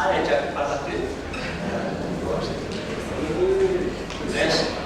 Allez, già parla tu. Adesso.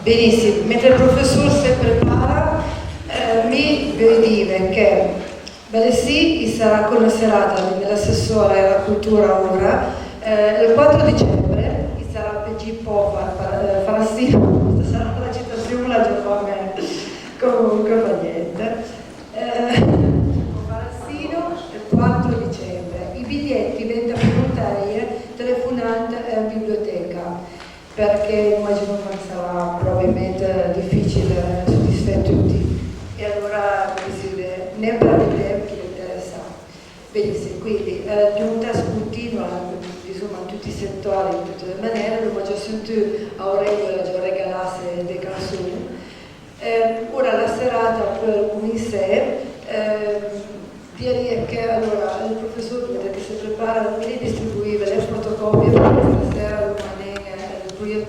Benissimo, mentre il professore si prepara, mi devo dire che Bellesì sarà con la serata dell'assessore alla cultura ora, il 4 dicembre sarà PG Po Farassino, sarà la citazione la giovane, comunque fa niente. Farassino il 4 dicembre, i biglietti venda volontarie telefonando in biblioteca, perché immagino che sarà probabilmente difficile soddisfare tutti e allora ne parleremo chi interessa. Benissimo, quindi giunta continua insomma in tutti i settori, in tutte le maniere, abbiamo già sentito Aurelio già regalasse delle canzoni. Ora la serata per in sé, direi che allora il professore che si prepara mi distribuire le fotocopie per questa sera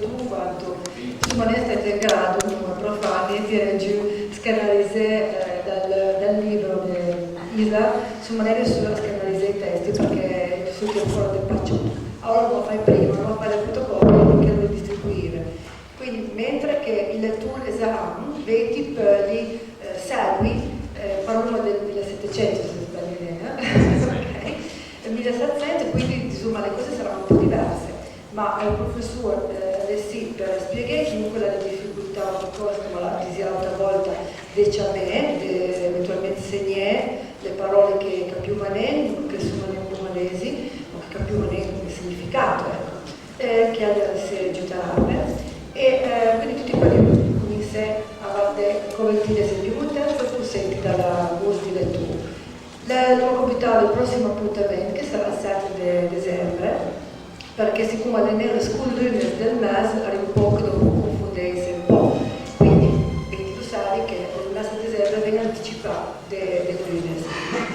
tu quanto insomma ne state in grado come profani tirare giù scanalizzare dal libro di Isa su maniera sulla scanalizzare i testi perché su che fuori del paccio allora lo fai prima, lo fai le fotocopie che lo distribuire quindi mentre che il lettore esame vedi per gli segui parliamo del 1700 se sbaglio ok? Il 1700 quindi insomma le cose saranno un po' diverse ma il professore sì, per spiegare comunque la difficoltà di cosa, come l'ha detto l'altra volta, dice a me, eventualmente segnare le parole che capiamo che sono neocomanesi, o che capiamo il significato, che hanno si aiutare. E quindi tutti quelli come in sé avete convertito esempio un terzo e senti dalla voce di lettura. Lo capitale il prossimo appuntamento, che sarà il 7 dicembre, perché siccome le nere school rumors del mese arriva un po' dopo confondersi un po', quindi tu sai che il mese di dicembre viene anticipato dei rumors.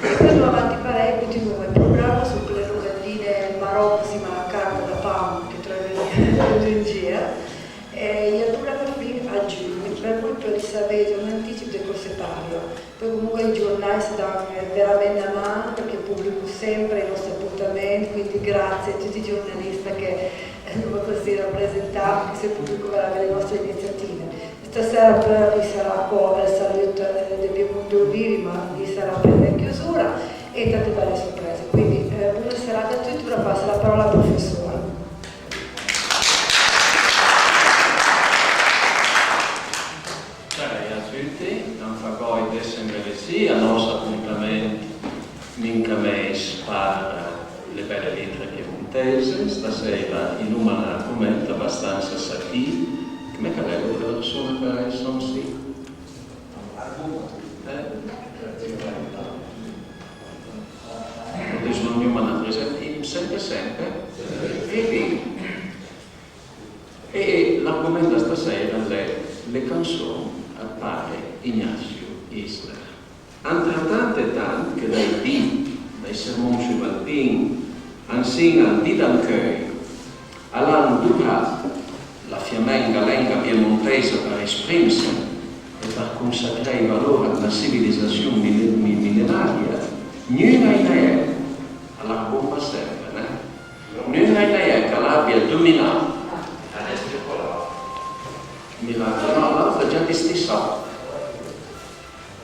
E poi andiamo avanti parecchio, continuiamo il programma su quelle rovelline maroccine, carta da pan che troviamo in giro, e dura per fine a giugno, per cui per sapere un anticipo del corsettario. Poi comunque i giornali si danno veramente a mano perché pubblico sempre i nostri appuntamenti, quindi grazie a tutti i giornalisti che non così rappresentati, se pubblico veramente le nostre iniziative. Stasera per vi sarà poi il saluto del Piemonte Ulivi, ma vi sarà per la chiusura e tante belle sorprese. Quindi buona serata a tutti, ora passo la parola al professore. Il nostro appuntamento minca mes per le belle lettere piemontese, stasera in un argomento abbastanza satirico. Come cavello che lo sono per il son sì? Adesso non mi hanno presentato sempre e l'argomento stasera è le canzoni al padre Ignazio Isler. Entre tant che dai sermoni subaltini, ansina di Dancheuil, all'anno Ducat, la fiammenga lenga piemontese per esprimersi e per consacrare i valori alla civilizzazione millenaria, non è alla bomba sempre, non è che l'abbia dominato. Adesso qua. Miracolo, no, l'altra già di stessa.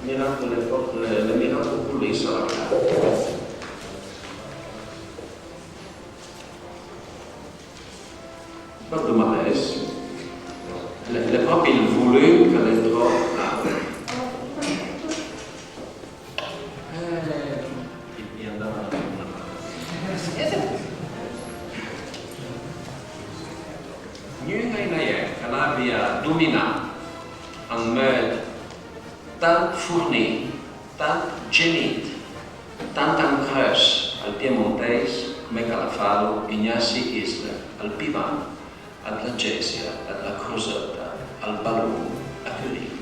Miracolo, le miracolo pulisse la cara. Guarda malesse, è proprio il volume che le trovo. E andava a non è che l'abbia dominato in modo tant fourni, tant genit, tant ancreus al piemontese come che la fanno Ignasi Isler, al Pivan, alla Gesia, alla Crosetta, al Ballon, a Curie.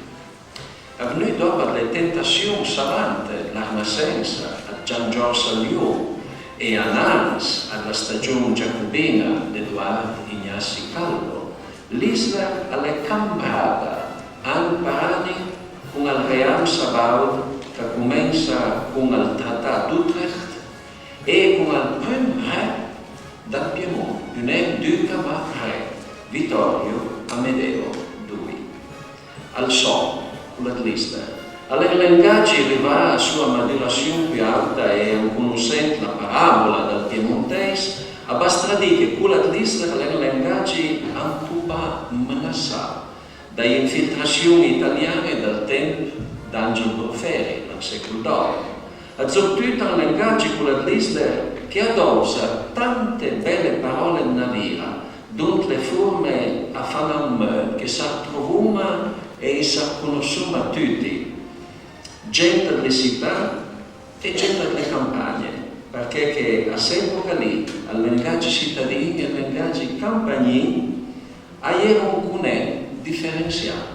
Avvenuto dopo le tentazioni savante, la Rinascenza, a Gian Giorgio Lyon e a Nantes, alla stagione giacobina di Edoardo Ignasi Calvo, l'Isla è cambiata anni per anni con il Ream Sabaud che comincia con il Trattato d'Utrecht e con il primo re del Piemonte, un duca ma re, Vittorio Amedeo II. Al sol, con l'Isla. All'Engaggi arriva a sua maturazione più alta e conoscendo la parabola del piemontese, basta dire che con l'Isla l'Engaggi ha un po' menaciato dalle infiltrazioni italiane del tempo d'Angelo Proferi, nel secolo d'oro. Soprattutto l'Engaggi con l'Isla che adossa tante belle parole in navira, dont le forme a fare un modo che si trovano e si conoscono tutti. Gente delle città e gente delle campagne, perché che a quell'epoca lì, all'Engaggi cittadini e all'Engaggi campagnini, erano un differenziato.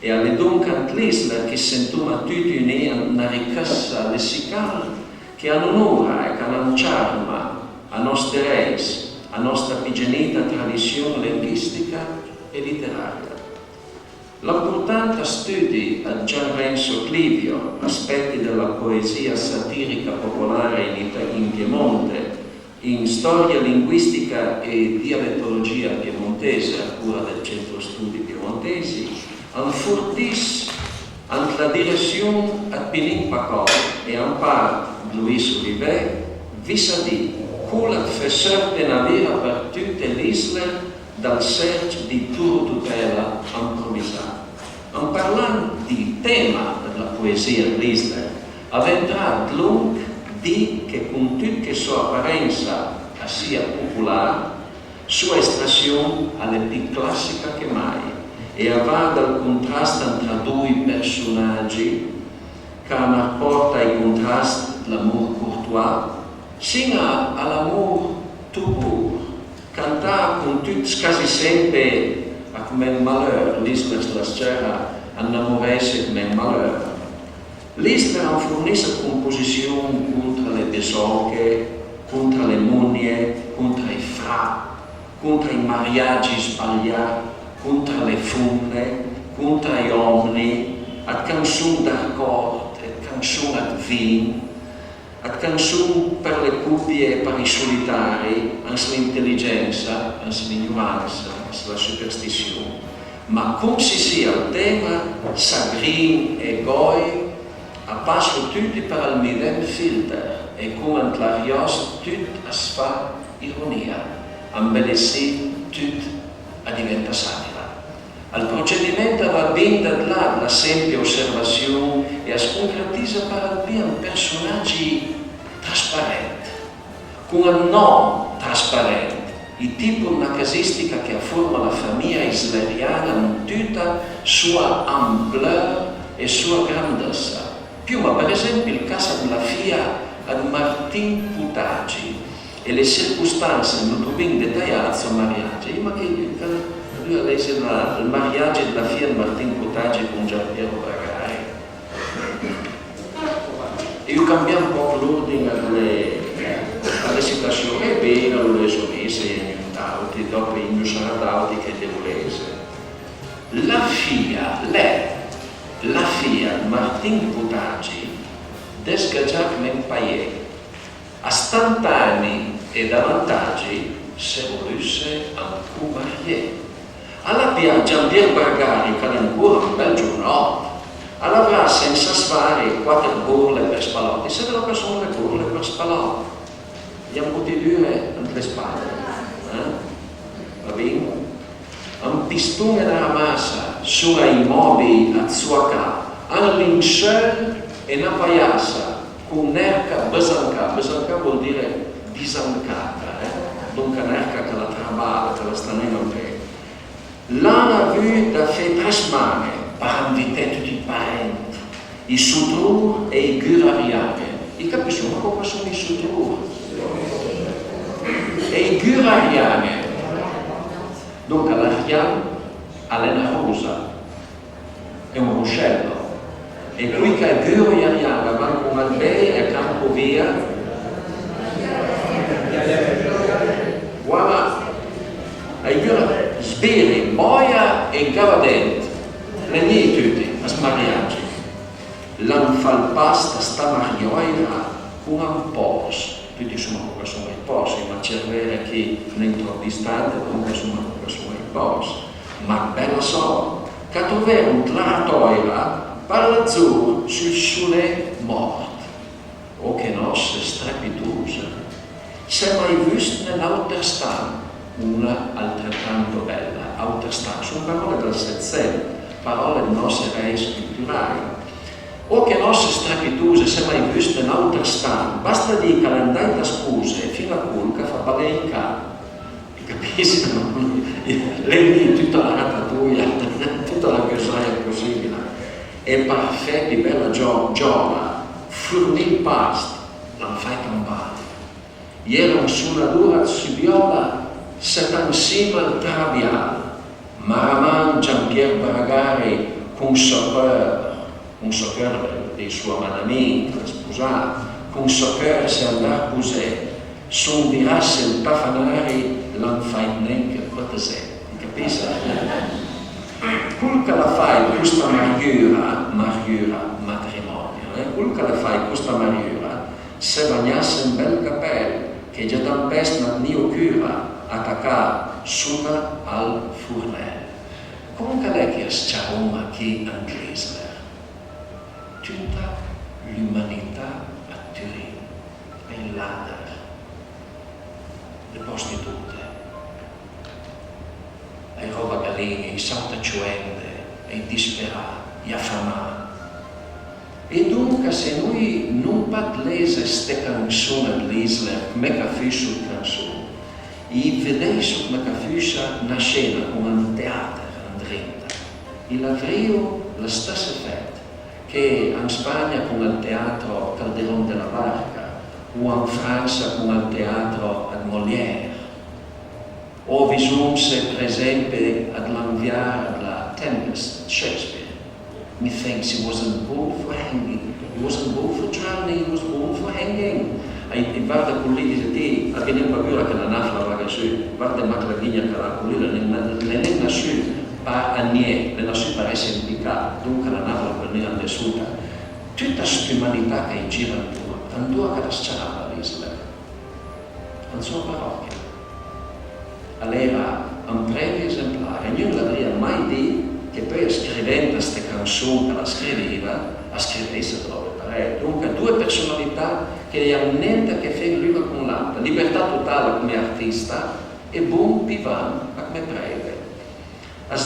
E alle dunque l'Isla che sentono tutti uniti una ricchezza lessicale che onora e che lanciarma a nostre reis, a nostra pigenita tradizione linguistica e letteraria. L'importante studio a Gian Renzo Clivio, aspetti della poesia satirica popolare in Piemonte, in storia linguistica e dialettologia piemontese a cura del Centro Studi Piemontesi, un fortis ant la direzione a Pinin Pacò e un par Luis Olivet, vis-à-vis con la professeur de navira per tutte le isole dal search di tutela improvvisata. In parlando di tema della poesia dell'Isla, avendrà lungo di che con tutta la sua apparenza sia popolare, sua estrazione è più classica che mai e aveva il contrasto tra due personaggi che porta ai contrasti l'amour courtois sino all'amour tout court, cantava con tutti quasi sempre come un malheur, l'Isla la sera innamorarsi come un malheur. L'Isla fornisce composizioni contro le besoghe, contro le moglie, contro i fra, contro i mariaggi sbagliati, contro le fonne, contro gli uomini, a canzoni d'accordo, a canzoni ad vin, a canzoni per le coppie e per i solitari, anche l'intelligenza, anche l'ignoranza, anche la superstizione. Ma come si sia il tema, sagrin e goi, a passo tutti per il medem filter e come la rios tutto a sfa ironia, embellessi tutto a diventa satira. Il procedimento va ben da là la semplice osservazione e si concretizza per un personaggi trasparenti, con un nome trasparente, il tipo una casistica che forma la famiglia isleriana in tutta sua ampleur e sua grandezza. Più, ma per esempio il caso della figlia ad Martin Putagi e le circostanze molto ben dettagliate sul mariaggio. Ma che lui ha letto il mariaggio della figlia di Martin Putagi con Giampiero Bragari. E io cambio un po' l'ordine alle situazioni, è vero, le sovesse, dopo in Giussana Dauti che devo leggere. La figlia, lei, la Fiat Martin Putagi desgagiac men paie. A 70 anni e da vantaggi se volesse ancora marier. Alla Pia Giampier Bargari che ancora un bel giorno, all'avrà senza sfare 4 burle per spalotti, se della persona le burle per spalotti. Gli hanno potuto dire le spalle, va bene? Un pistone della massa sui mobili a sua casa, un lincel e una paiassa con un'erca besanca vuol dire bisancata, dunque un'erca che la traballa, che la sta in te. L'hanno vu da fait 3 settimane, per invitare tutti i parenti, i sutrur e i gurariane. I capiscono cosa sono i sutrur? E i gurariane. Dunque l'ariano ha una rosa, è un ruscello. E qui che è gurariana va con alberi e campo via. Guarda, ai gurariani. Sbiri, boia e gavadent, le nie tutti, a smariaggi. L'han fal pasta sta marioira con un pos. Tutti sono i pos, ma cervere chi non troppo distante, comunque sono i pos. Ma bella so, che trovare un tratoira per l'azzurro sul sole morto. O che nostre strepitose. Se mai visto nell'altra stanza, una altrettanto bella, autostan, sono parole del Settecento, parole nostre rei culturali. O che nostre strepitose se mai viste in autostan, basta dire che l'andai da scuse fino a cui che fa ballare in capo. Capisci? Lei tutta la ratatouille, tutta la ghisaia possibile. E perfetti, bella giovane, fornì il pasto, l'hanno fatto campare. Ieri sulla dura subiola, Setan cima al trabiale, Maraman Giampier Baragari con soccorre dei suoi madamini, sposati, con soccorre se andrà così, son virasse il tafanari l'han fatto neanche così, capisci? Quel che la fai questa mariura matrimonio, quel che la fai questa mariura, se bagnasse un bel capello, che già da un pezzo non ne cura, attaccare sopra al furnello. Come è che sciaroma che inglese? Tutta l'umanità a Turin, in ladder, le prostitute, le roba galline, i saltaciuende, i disperati, gli affamati. E dunque se noi non parlese queste canzoni all'Isla, come che fece sul canzone, e vedesse come che fece una scena come un teatro andretta, il avremo lo stesso effetto che in Spagna con il teatro Calderón de la Barca, o in Francia con il teatro ad Molière, o visumse per esempio ad l'Anviar la Tempest, Shakespeare. Methinks he wasn't born for hanging, he wasn't born for drowning, he was born for hanging. E guarda con lì dice di, a che ne paura che la nafla va su, guarda ma la vigna che la colina, le ne nasce pa annie, le nasce per essere impicata, dunque la nafla per ne è tessuta. Tutta quest'umanità che gira intorno, andò a casciare l'isola, al suo parrocchia. Allora, un premio esemplare, non l'avrebbe mai detto che poi scrivendo queste canzoni che la scrivesse proprio parecchio. Dunque due personalità che non hanno niente a che fare l'una con l'altra, libertà totale come artista e buon pivan come prete. A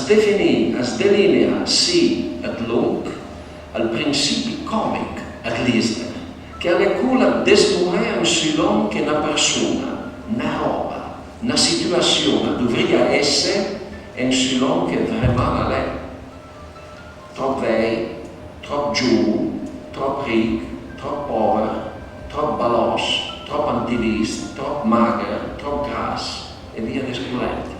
delinea sì ad lung al principio comic all'Isla, che alle cui desmurea un silon che una persona, una roba, una situazione dovrebbe essere un silon che vraiment è. Troppo vei, troppo giù, troppo ricco, troppo povero, troppo balos, troppo antivist, troppo mager, troppo grasso e via discorrendo.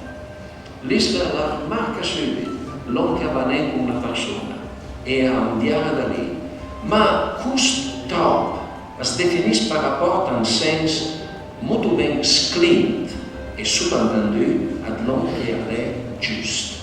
L'Isla la marca subito, l'uomo che va con una persona e a andiare da lì, ma questo troppo si definisce per rapporto in senso molto ben sclint e sottinteso ad l'uomo che è giusto.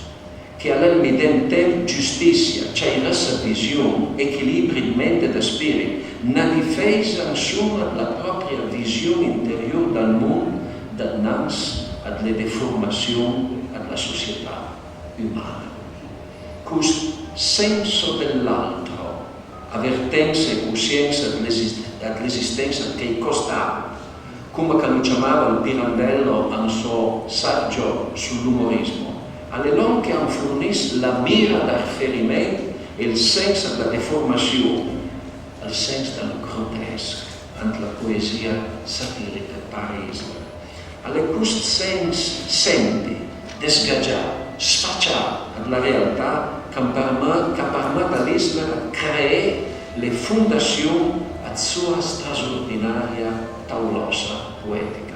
che al mesmo tempo giustizia, c'è la visione, equilibrio di mente e di spirito, una difesa insomma la propria visione interiore del mondo, dinanzi alle deformazioni della società umana. Questo senso dell'altro, avvertenza e coscienza dell'esistenza che costa, come lo chiamava il Pirandello nel suo saggio sull'umorismo, alle lonche han fornisce la mira da riferimento e il senso della deformazione, il senso del grotesco, anche la poesia satirica parisina. Alle questo senso senti, desgaggiato, sfacciato della realtà che permette all'Islam creare le fondazioni a sua straordinaria taulosa poetica.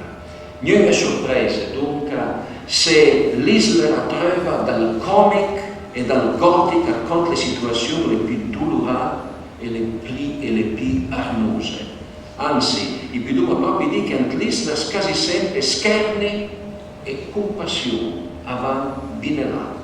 Niente sorprese dunque se l'Islam trova dal comic e dal gotico contro le situazioni le più dolorose e le più arnose. Anzi, i più due proprio dicono che l'Islam quasi sempre scherni e compassione avanti binelato.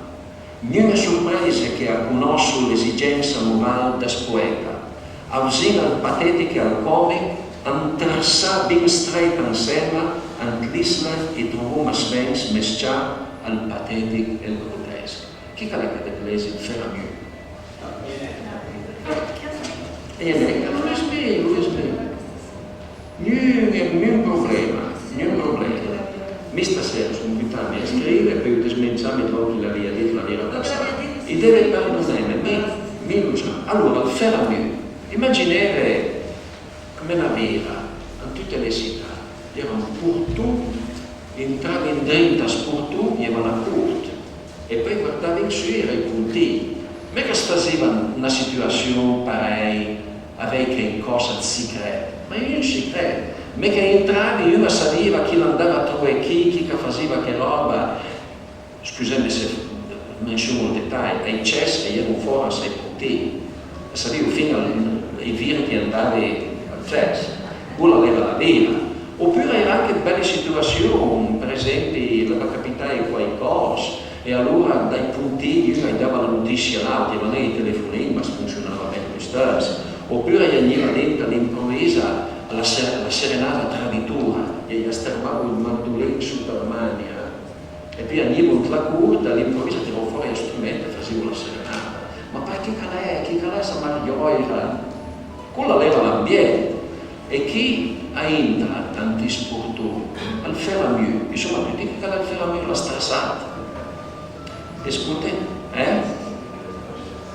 Niente sorprese che conosco l'esigenza morale del poeta, a usare il patetico e il comic, a tracciare ben stretto insieme ant l'Islam e trovò spens mescià al patetico e il grotesco. Chi è che lesi il Ferramiu? E non è spiego. Niente problema. Mi stasera sono invitato a scrivere per smenciarmi proprio la via di la verità. E deve perdonarmi, mi illusione. Allora, il Ferramiu, immaginare come una vera in tutte le città. Era un portù, entrava in dentro al portù, era una porta, e poi guardava in su, era i punti. Ma che si faceva una situazione pareil, aveva qualcosa di segreto? Ma io non si crede. Ma che entravi, io non sapevo chi andava a trovare chi faceva che roba. Scusate se menziono il dettaglio, ai cessi erano fuori a 6 punti. Sapevo fino ai viri che andavi al cesso. Quello aveva la vera. Oppure era anche belle situazioni, per esempio la capitale qualcosa e allora dai puntini io dava la notizia là, non è i telefonini ma funzionava bene lo stesso. Oppure veniva dentro all'improvvisa la serenata traditura e gli stervavo il mandolino su per mania e poi andavo la curta all'improvvisa tiravo fuori lo strumento e facevo la serenata. Ma perché chi calè sa marioira? Quella era l'ambiente e chi entra tanti sportori al Ferramiu, insomma tutti che al Ferramiu la strassata e scusate,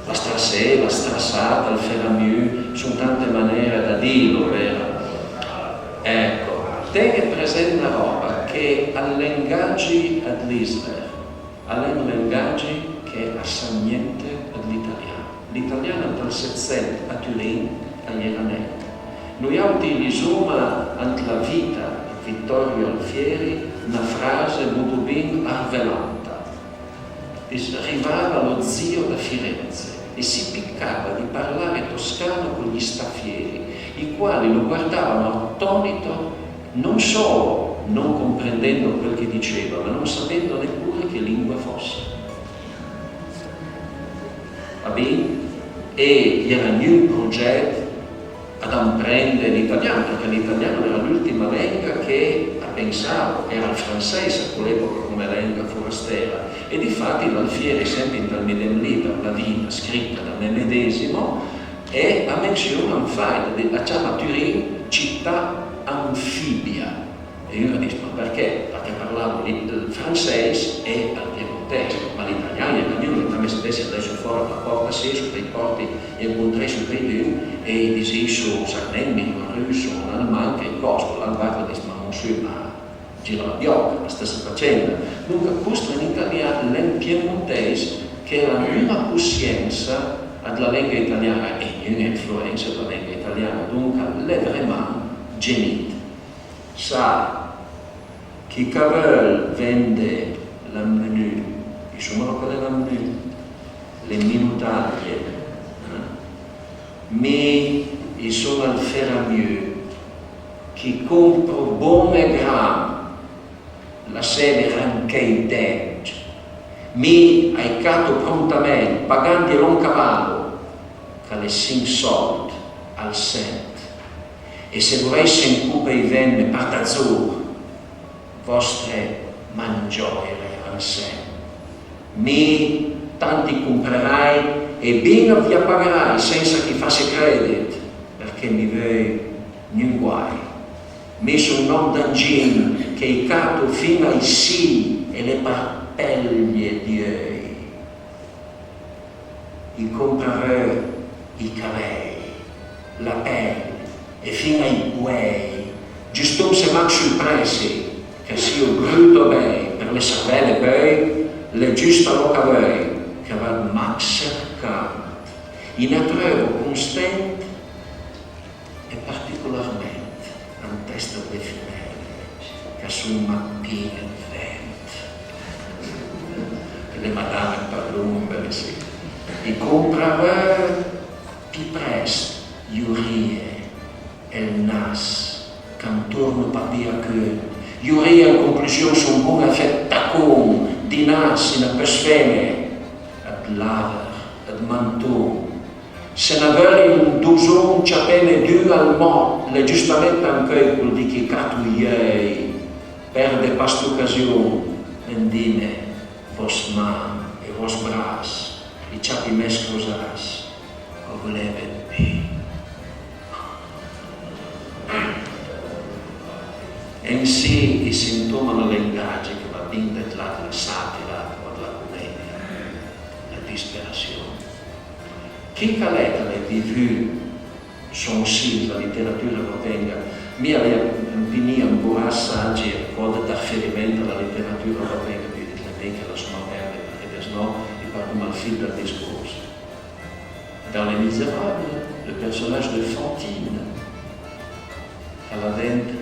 la strassata, la strassata, il Ferramiu, sono tante maniere da dirlo, vero? Ecco, tenga presente una roba che all'engaggi all'Islam, all'engaggi che assai niente all'italiano. L'italiano dal 700 a Turin agli era noi utilizziamo ante la vita di Vittorio Alfieri una frase molto ben arvelata. Arrivava lo zio da Firenze e si piccava di parlare toscano con gli staffieri, i quali lo guardavano attonito non solo non comprendendo quel che diceva, ma non sapendo neppure che lingua fosse. Va bene? E era un progetto ad apprendere l'italiano, perché l'italiano era l'ultima lingua che pensavo, era il francese a quell'epoca come lingua forestiera, e difatti l'Alfieri sempre in tal medesimo libro, la vita scritta da me medesimo, e a menzione un fatto, la chiama Turin città anfibia. E io mi dico, ma perché? Perché parlavo il francese e il piemontese, ma l'italiano è venuto, come se avessi adesso fuori la porta se su dei porti e incontrei su dei due e dicevo su sarnemi, in russo, in alemán, che costo, l'alvato dice, ma non so, ma gira la biocca, la stessa faccenda. Dunque, questo in italiano, il piemontese, che era una coscienza della lingua italiana e un'influenza della lingua italiana, dunque, l'è vraiment genite. Sa chi vuole vende la menu, insomma qual è la menu? Le minutaglie, ma sono al Ferramiu, chi compra buone gram, la sede anche i detti, Mi hai cato prontamente, pagando un cavallo, che le 5 soldi al cent. E se volessi in cupa i venne per d'azzurro, vostre mangiore al cent. Mi tanti comprerai e bene vi appagherai senza che faccia credit, perché mi vei in guai. Mi sono non d'angin che i cato fino ai sì e le parpeglie di ei. I comprerei i capelli, la pelle e fino ai guai, giusto se m'ha sorpresi che sia brutto bene per le cervelle poi le giusta loca bene che va max cercando. In atrevo costante e particolarmente in testa delle femmine che sono mappine vento. Le madame parlano per sì. I comprerei più presto Iurie e il nas che intorno per dire che Iurie in conclusione sono buon affettacon di nas in persfeme ad laver, ad manton. Se ne avere un duson ciapene due al mo, le giustamente anche quel di chi catuiei perde past occasione, vendine vos man e vos bras, i ciapi mescosas, o voleve più. In sì i sintomi non l'engaggi che va bene la satira o la commedia, la disperazione. Chi caleta le vivu sono sì la letteratura europea, mi aveva opinione un po' assaggi e code da riferimento alla letteratura europea più di che la sono perde, perché se no il parlo mal fil del discorso. Dans Les Misérables, le personnage de Fantine a la dente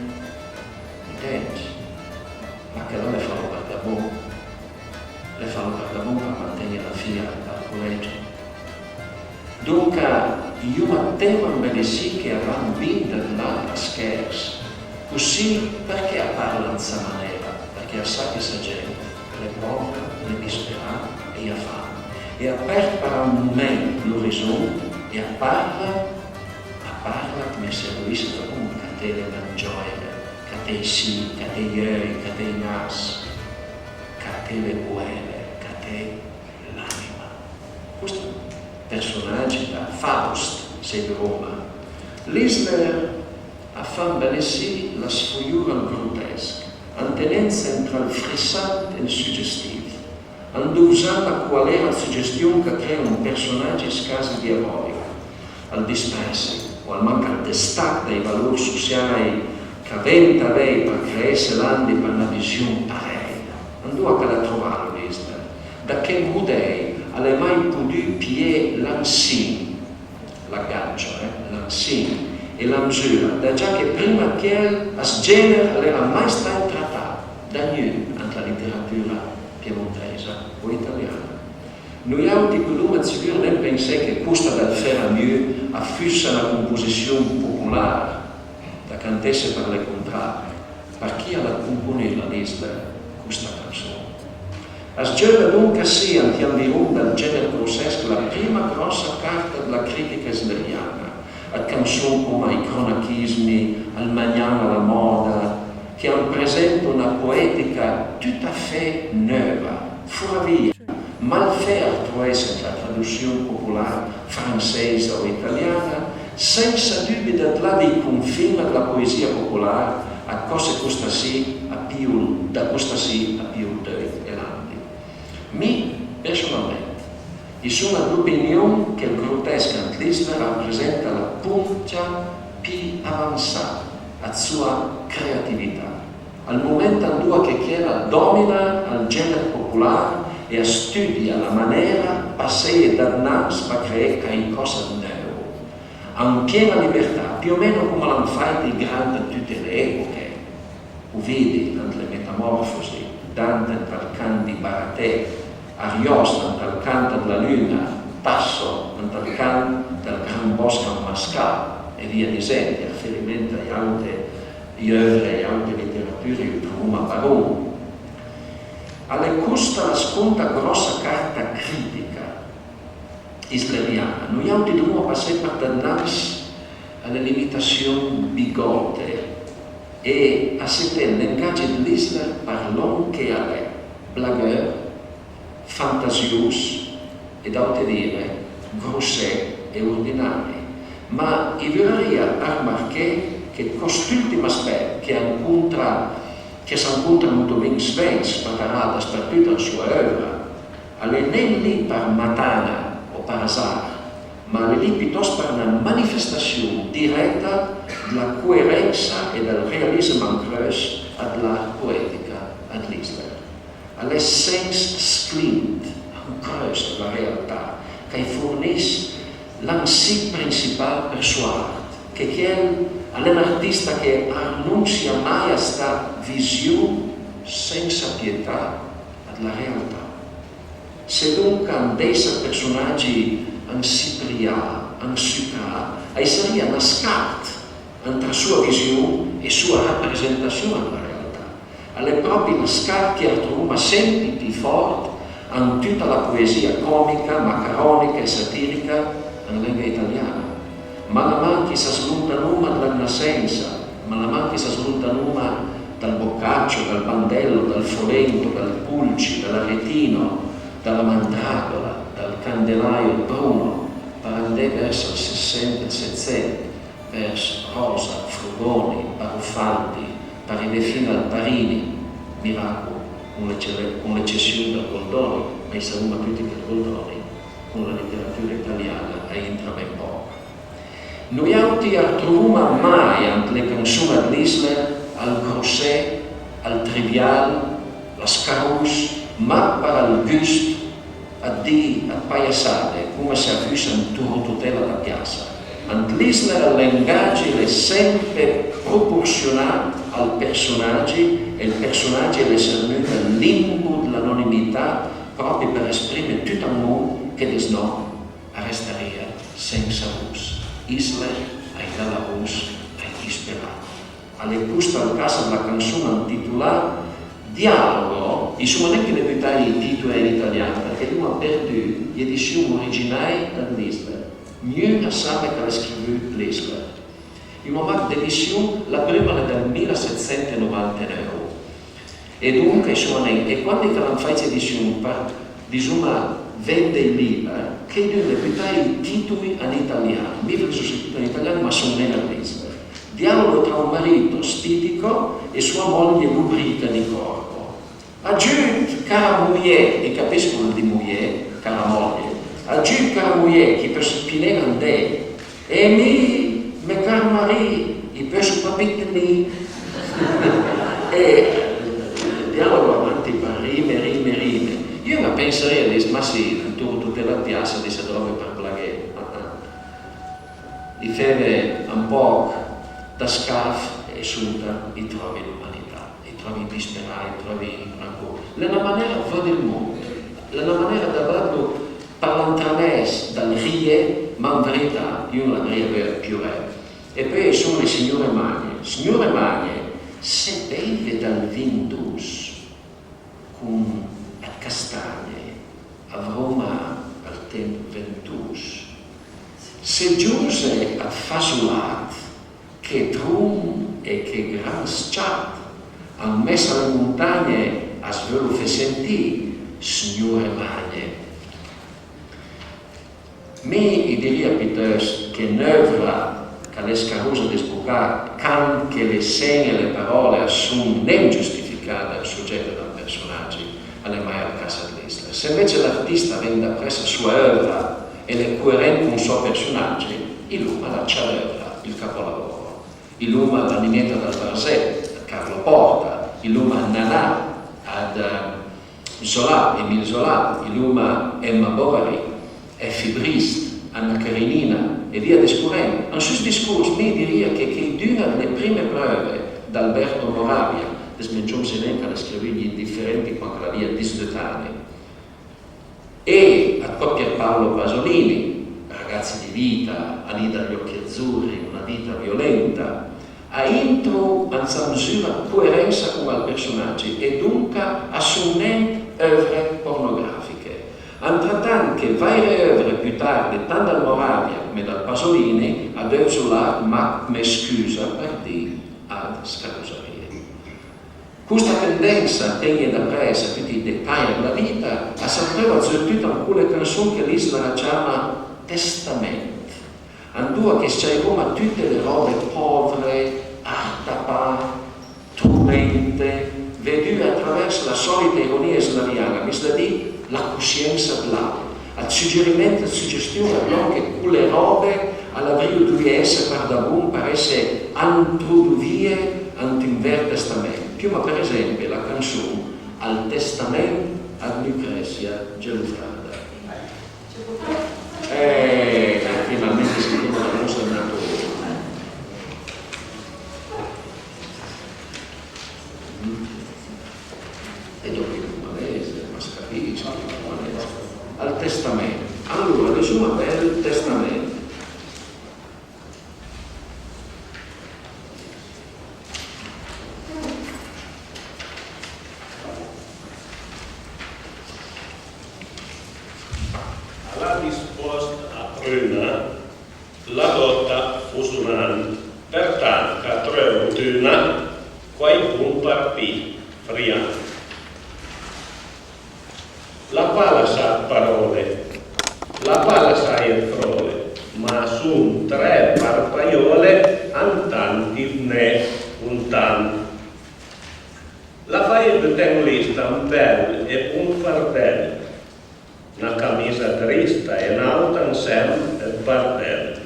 ma che non le fanno per da buon, le fanno per da buon per mantenere la figlia al collegio. Dunque, io attevo in sì che avranno vinto l'altra scherzo, così perché parla in questa maniera? Perché sa che sa gente, le povere, le disperate e la fame. E aperto per un momento l'orizzonte e parla come se volesse da un catene mangiare. Catei sì, catei ieri, catei nas, catei le buone, catei l'anima. Questo personaggio da Faust, sei di Roma. L'Isler ha fatto bene sì la sfogliura grottesca, in tenenza tra il frizzante e il suggestivo, andò usata qual era la suggestione che crea un personaggio scarso di eroico, al disprezzo o al mancato destaco dei valori sociali che aventa lei per crearsi l'andi per una visione pareilla. Andò a cada trovare l'Isler, da che mudei alle mai potuto pie l'ansin, l'aggancio, l'ansin e la misura, da già che prima che a genere era mai stato trattato da nessuno nella letteratura piemontese o italiana. Noi altri volumi sicuramente pensai che questa da fare a mieux affussa una composizione popolare da cantesse per le contrarie, per chi ha componuto l'Isler questa canzone. A sgioia dunque sia antiandirun dal genere grossesco la prima grossa carta della critica isleriana, a canzoni come i cronachismi, al Magnan alla moda, che hanno presentato una poetica tout à fait nuova, furavia, mal fatta può essere la traduzione popolare francese o italiana, senza dubbio da dei confini della poesia popolare a cose questa sì a più da questa sì a più e landi. Mi personalmente sono dell'opinione che il grottesco l'Isler rappresenta la punta più avanzata a sua creatività, al momento in cui chiara domina il genere popolare e studia la maniera passare da nas per creare qualcosa di nuovo. In piena libertà, più o meno come l'hanno fatto i grandi di tutte le epoche. O vedi nelle metamorfosi, Dante nel canto di Baraté, Ariosto nel canto della Luna, Tasso nel canto del Gran Bosco Mascal e via dicendo, riferimento agli altri œuvre e altre letterature di Roma Baron. alle custa la sconta grossa carta critica islamiana. Noi auti dobbiamo passare per dannarsi alle limitazioni bigote e a settembre l'engagge dell'Islam parlon che è blagueur, fantasius e da dire grosset e ordinari. Ma io vorrei remarcare che quest'ultimo aspetto che si incontra molto ben Svens, preparato per tutta la sua opera, non è lì per matana o per hasard, ma è lì piuttosto per una manifestazione diretta della coerenza e del realismo incluso della poetica all'Islam. È senza sklint, incluso della realtà, che fornisce l'ansia principale per sua arte, che è un artista che annuncia mai questa visione senza pietà della realtà. Se dunque un dei personaggi ansiprià, ansucrà, sarebbe una scarta tra sua visione e sua rappresentazione della realtà. È proprio una scarta che trova sempre più forte in tutta la poesia comica, macaronica e satirica in lingua italiana. Ma la manchi si slontanuma dalla nascenza, ma la manchi si slontanuma dal boccaccio, dal bandello, dal folento, dal pulci, dall'aretino, dalla mandragola, dal candelaio bruno, per andare verso il 60 e il 700, verso rosa, frugoni, barufaldi, per arrivare fino al Parini, miracolo, con l'eccezione del Goldoni, ma siamo tutti per Goldoni, con la letteratura italiana entra ben poco. Noi auti troviamo mai ante le canzoni dell'Islam al grosset, al trivial, la scarus, ma per il gusto a paiasade, come se fosse un turotutela da piazza. Ante l'Islam l'engagge è sempre proporzionato al personaggio e il personaggio è servito al limbo dell'anonimità proprio per esprimere tutto un mondo che desno resterebbe senza voce. Islam è dalla voce, è disperato. Alle gusta al caso della canzone intitolata Dialogo, insomma neanche le buttare i titoli in italiano, perché lui ha perduto l'edizione originale dell'Islam. Niente sa che l'ha scritto l'Islam. Il momento d'edizione, la prima è del 1799. E dunque, insomma, e quando l'hanno fatto edizione, insomma, vende il libro, che deve buttare i titoli in italiano. Mi vedo scritto in italiano, ma sono in inglese. Dialogo tra un marito stitico e sua moglie lubrica di corpo. Aggiungi, cara moglie, e capisco il di moglie, cara moglie, aggiungi, cara moglie, che per spinere a te, e me caro marito, e per sopravvivere e dialogo avanti per rime. Io mi penserei, ma sì, tutta la piazza di Sadrove per plagare. Di fede un po' da scaf e sulta e trovi l'umanità, e trovi disperare, trovi ancora. È una maniera va del mondo, è una maniera da darlo parlantramès dal rie, ma in verità io non l'avrei più re. E poi sono le signore Magne, se beve dal vindus con castagne, avroma al tempo ventus, se giunse a fasulat, che trum e che gran sciat, han messo alle montagne a svelo fe sentì, signore Magne. Mi diria piuttosto che un'opera che le scarosa di sbucare, can che le segni e le parole assumono non giustificate al soggetto del personaggio, alle mai al caso dell'Islam. Se invece l'artista vende appresso la sua opera e è coerente con il suo personaggio, illuma la Cialevra, il capolavoro. Illuma l'animetta dal Barset, Carlo Porta, illuma Nanà ad Zola, Emile Zola, illuma Emma Bovary, Effie Briest, Anna Karenina e via discorrendo. In suo discorso mi diria che una delle prime prove d'Alberto Moravia, desmeggiò Zelenka a scrivere gli indifferenti quando la via 18 anni, e a Pier Paolo Pasolini, ragazzi di vita, Anita agli occhi azzurri, una vita violenta, a intro a misura coerenza con il personaggio e dunque assumendo œuvre pornografiche. Entretant che varie œuvre più tardi, tanto dal Moravia come dal Pasolini, ad Ursula ma me scusa per di ad scarusarie. Questa tendenza tiene da presa tutti i dettagli della vita, a sapere soprattutto alcune canzoni che l'Isla chiama testamento. Andua che c'è come tutte le robe povere, artapa, turmente, vedute attraverso la solita ironia slaviana, mi sta di la coscienza blau, al suggerimento, suggestione che quelle robe all'avril di essere per da buon per essere introduvie un vero testamento. Più ma per esempio la canzone al testamento ad Lucrezia Gelufrada. Finalmente si trova la nostra natura. E dopo il malese, ma si capisce, al testamento. Allora, diciamo bel testamento. Alla disposta a pruna, la dotta fusunan, pertanto a trovo tuna, quai pun partì, frian. La pala sa parole, la pala sa il frole, ma sun tre parpaiole antanti ne un tan. La fai ten lista un bel e un fardel, una camisa trista e un'altra insieme e bardel,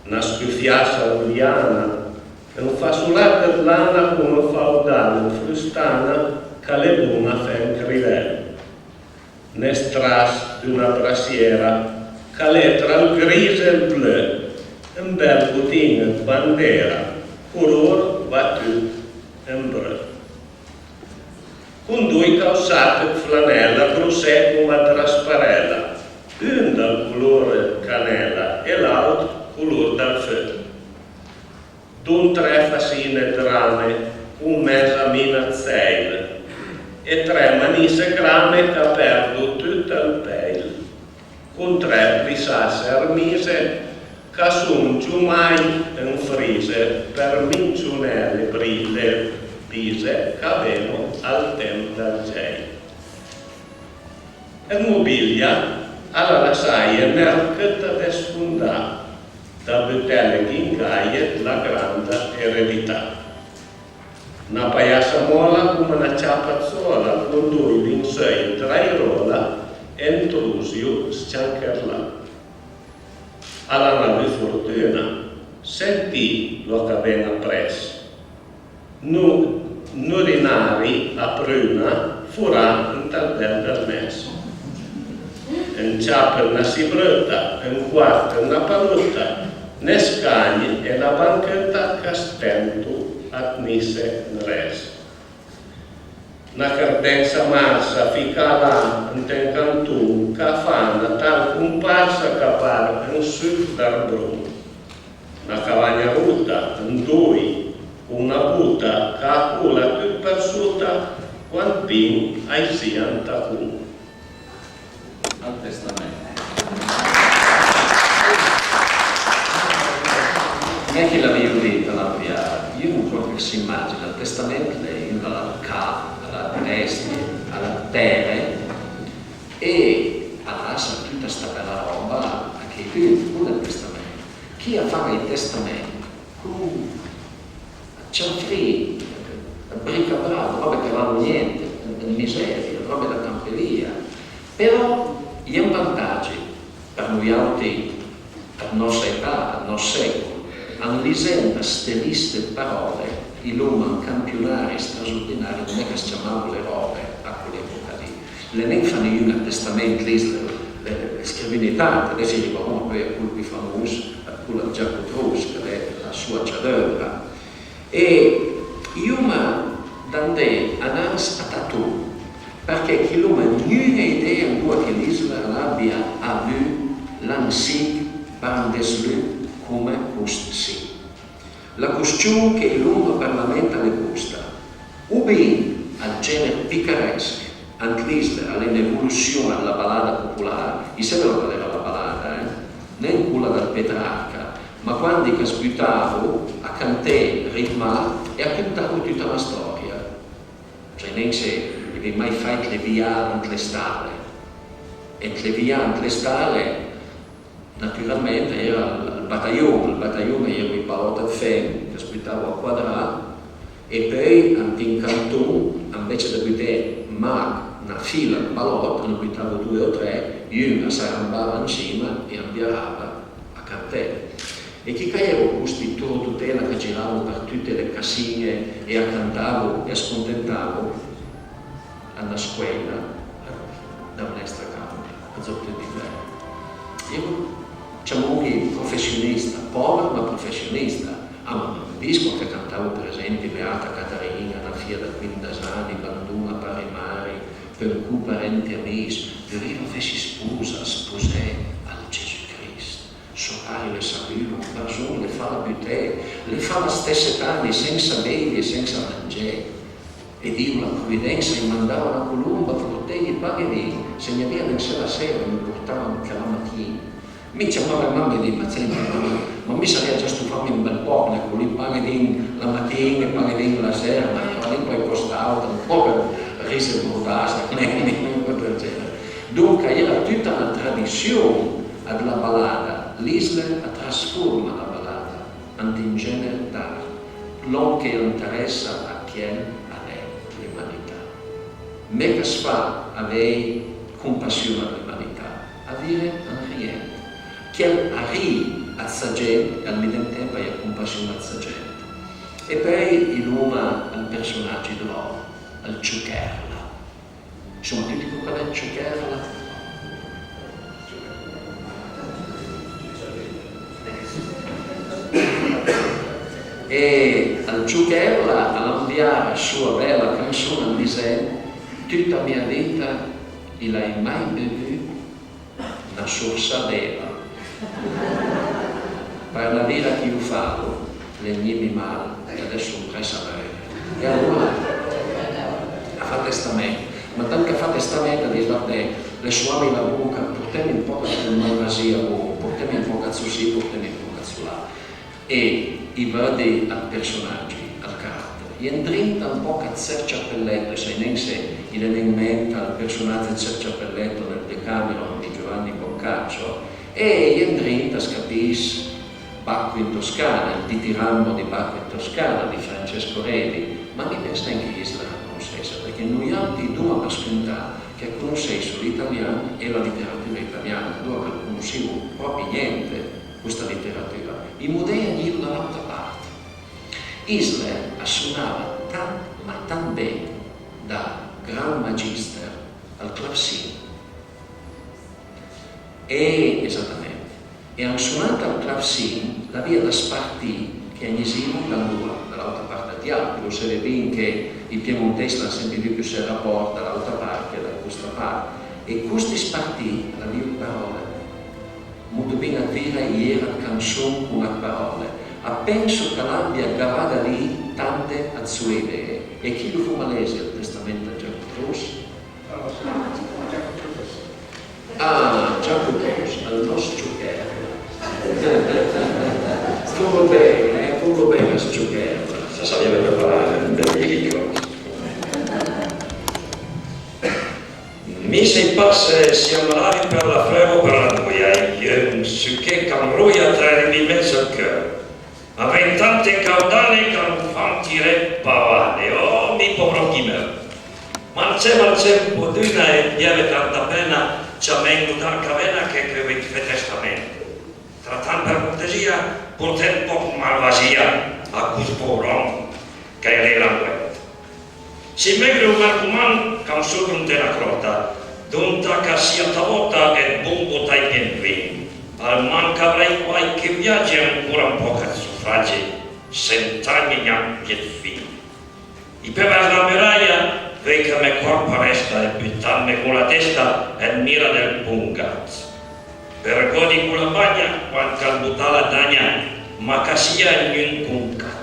una scufiassa uliana e un fasulata lana con una faudale frustana che le buona fen crivella. Ne stras d'una brasiera che le tra il griso e il blu, un bel bottino bandera, color battut in bru. Con due calzate flanella grosset come trasparella, un dal colore canela e l'altro color dal feu. D'un tre fascine drame, un mesa minazzeil, e tre manisse grame che perdo tutto il peil, con tre risasse armise che son giumai in frise per minciunelle brille pise che avevano al tempo del gei. E mobilia alla lassaia mercata de sfondà, da buttare in gaia la grande eredità. Una paiassa mola come una ciapazzola, con due linsei trairola e intrusio sciancherla. Alla nave fortuna, sentì lo che aveva presso. Nurinari a pruna furà un tal del mes. Un ciappa una sibrutta, un quarto una palutta, ne scagni e la banchetta che stento admisse in res. Una cardenza massa ficava in tencantun, che fanno tal comparsa che pare un suc d'arbrum. Una cavagna ruta, un dui, una buta che accula più persuta quanto pin ai sian tacun. Al testamento. Non è che l'avevo detto alla piada, io non proprio si immagina il testamento lei alla alla bestia, alla terra e alla tutta questa bella roba che qui non è il testamento. Chi ha fatto il testamento? Cianfrì, bric-a-brac, robe che vanno niente, miseria, robe da camperia. Però gli vantaggi per noi altri, per la nostra età, per il nostro secolo, hanno lisenda steliste parole, i loro campionari straordinari, non è che si chiamavano le robe a quell'epoca lì. Le ne fanno io un testamento, le scrivini tante, adesso arriviamo poi a quello più famoso, a quello di Giacomo che è la sua chadevra. E io mi dante a nas a tatu, perché chi non ha nessuna idea ancora che l'Israele abbia avuto l'ansic per un deslu come questo sì. La questione che il loro Parlamento le gusta, o bene al genere picaresco, anche l'Isla, all'evoluzione della ballata popolare, e sapevano qual era la ballata, non quella del Petrarca, ma quando ascoltavo a cantare, ritmare e a cantare tutta la storia. Cioè non se avevi mai fatto le viande, le stale. E le viande, le stale, naturalmente era il battaglione era il balotto di femme, che aspettavo a quadrare, e poi in canton, invece di vedere una fila di balotto, ne buttavo 2 o 3, una si arrambava in cima e ambiarava a cantare. E chi avevo questi toro tutela che giravano per tutte le casine e a cantavo e a scontentavo alla scuola da un'estra camera, a zotto di me. Io diciamo che professionista, povero ma professionista. Ma disco che cantavo per esempio Beata Caterina, la figlia da Quindasani, Banduna, Parimari, per cui parenti amici, io feci sposè al Gesù Cristo. Sorari le sapevano, persone le fa la buttare, le fa la stessa età, senza bere e senza mangiare. E Dio la provvidenza mi mandava una colomba, portei e paghevi, se mi aveva in la sera, mi portava anche la mattina. Mi chiamava mamma di ma mi sarei già stufato un bel po', con i paghevi la mattina e paghevi la sera, ma era lì poi costato un po' per rese bordate, del genere. Dunque era tutta una tradizione della ballata. L'Isla trasforma la ballata in genere d'arte, lo che interessa a chi è l'umanità. Me che si fa avere compassione all'umanità, avere un rientro. Che arriva a sa gente e al medesimo tempo ha compassione a sa gente. E poi il nome al personaggio di loro, al Ciucherla. Insomma, ti dico qual è il Ciucherla? E al Ciucherla, all'inviare la sua bella canzone, dice: tutta mia vita il hai mai bevuto una sorsadera. Per la vita che io favo, le niemi male, e adesso non presa bene. E allora fa testamento, ma tanto che fa testamento dice: vabbè, le suavi la bocca, portami un po' di malvasia, portami un po' cazzusi, portami un po' cazzulà. E i vedi al personaggio, al carattere. E entrinta un po' cazzer ciappelletto, se non se il elemento al personaggio del ciappelletto nel Decameron di Giovanni Boccaccio. E entrinta capisce Bacco in Toscana, il ditirammo di Bacco in Toscana di Francesco Redi, ma mi pensa anche Isla la conoscesse, perché noi altri due per scontare che conoscesse l'italiano e la letteratura italiana, due che non conoscevo proprio niente questa letteratura. I moderni dall'altra parte. Isla suonava tan bene da gran magister al clavecino. E esattamente. E hanno suonato al clavecino la via da spartì che agnesimo dall'altra parte del dialogo. Lo si vede che i piemontesi hanno sempre più si rapporta dall'altra parte che da questa parte. E questi spartì la via parole. Molto bene a dire ieri canzone con le parole. A penso che l'abbia gravata lì tante a sue idee. E chi lo fu malese al testamento a Giacopo? Giacopo, al nostro Ciucherla. Fu bene questo Ciucherla. Se sapeva preparare degli Mi sei passe siamo per la frevo per la noia, su che camroia tra in mezzo al cuore. Avrei tante caudale che non fanno tirare pavane, oh mi povero chimero. Ma c'è un po' d'una e piave tanta pena, c'è meglio da cavena che fa testamento. Trattando per cortesia, portare un po' malvasia a questo povero che è la guerra. Si meglio un arcumano che un solo non te la crota, donta che sia talvolta e buon potai pienvino. Al manca avrei qualche viaggio ancora un po' che suffragi, sent'anni neanche fino. I peva la meraia, vei che me corpo resta e buttarmi con la testa e mira del pungat. Per godi con la bagna, quando al buttare la dagna, ma che sia in un pungat.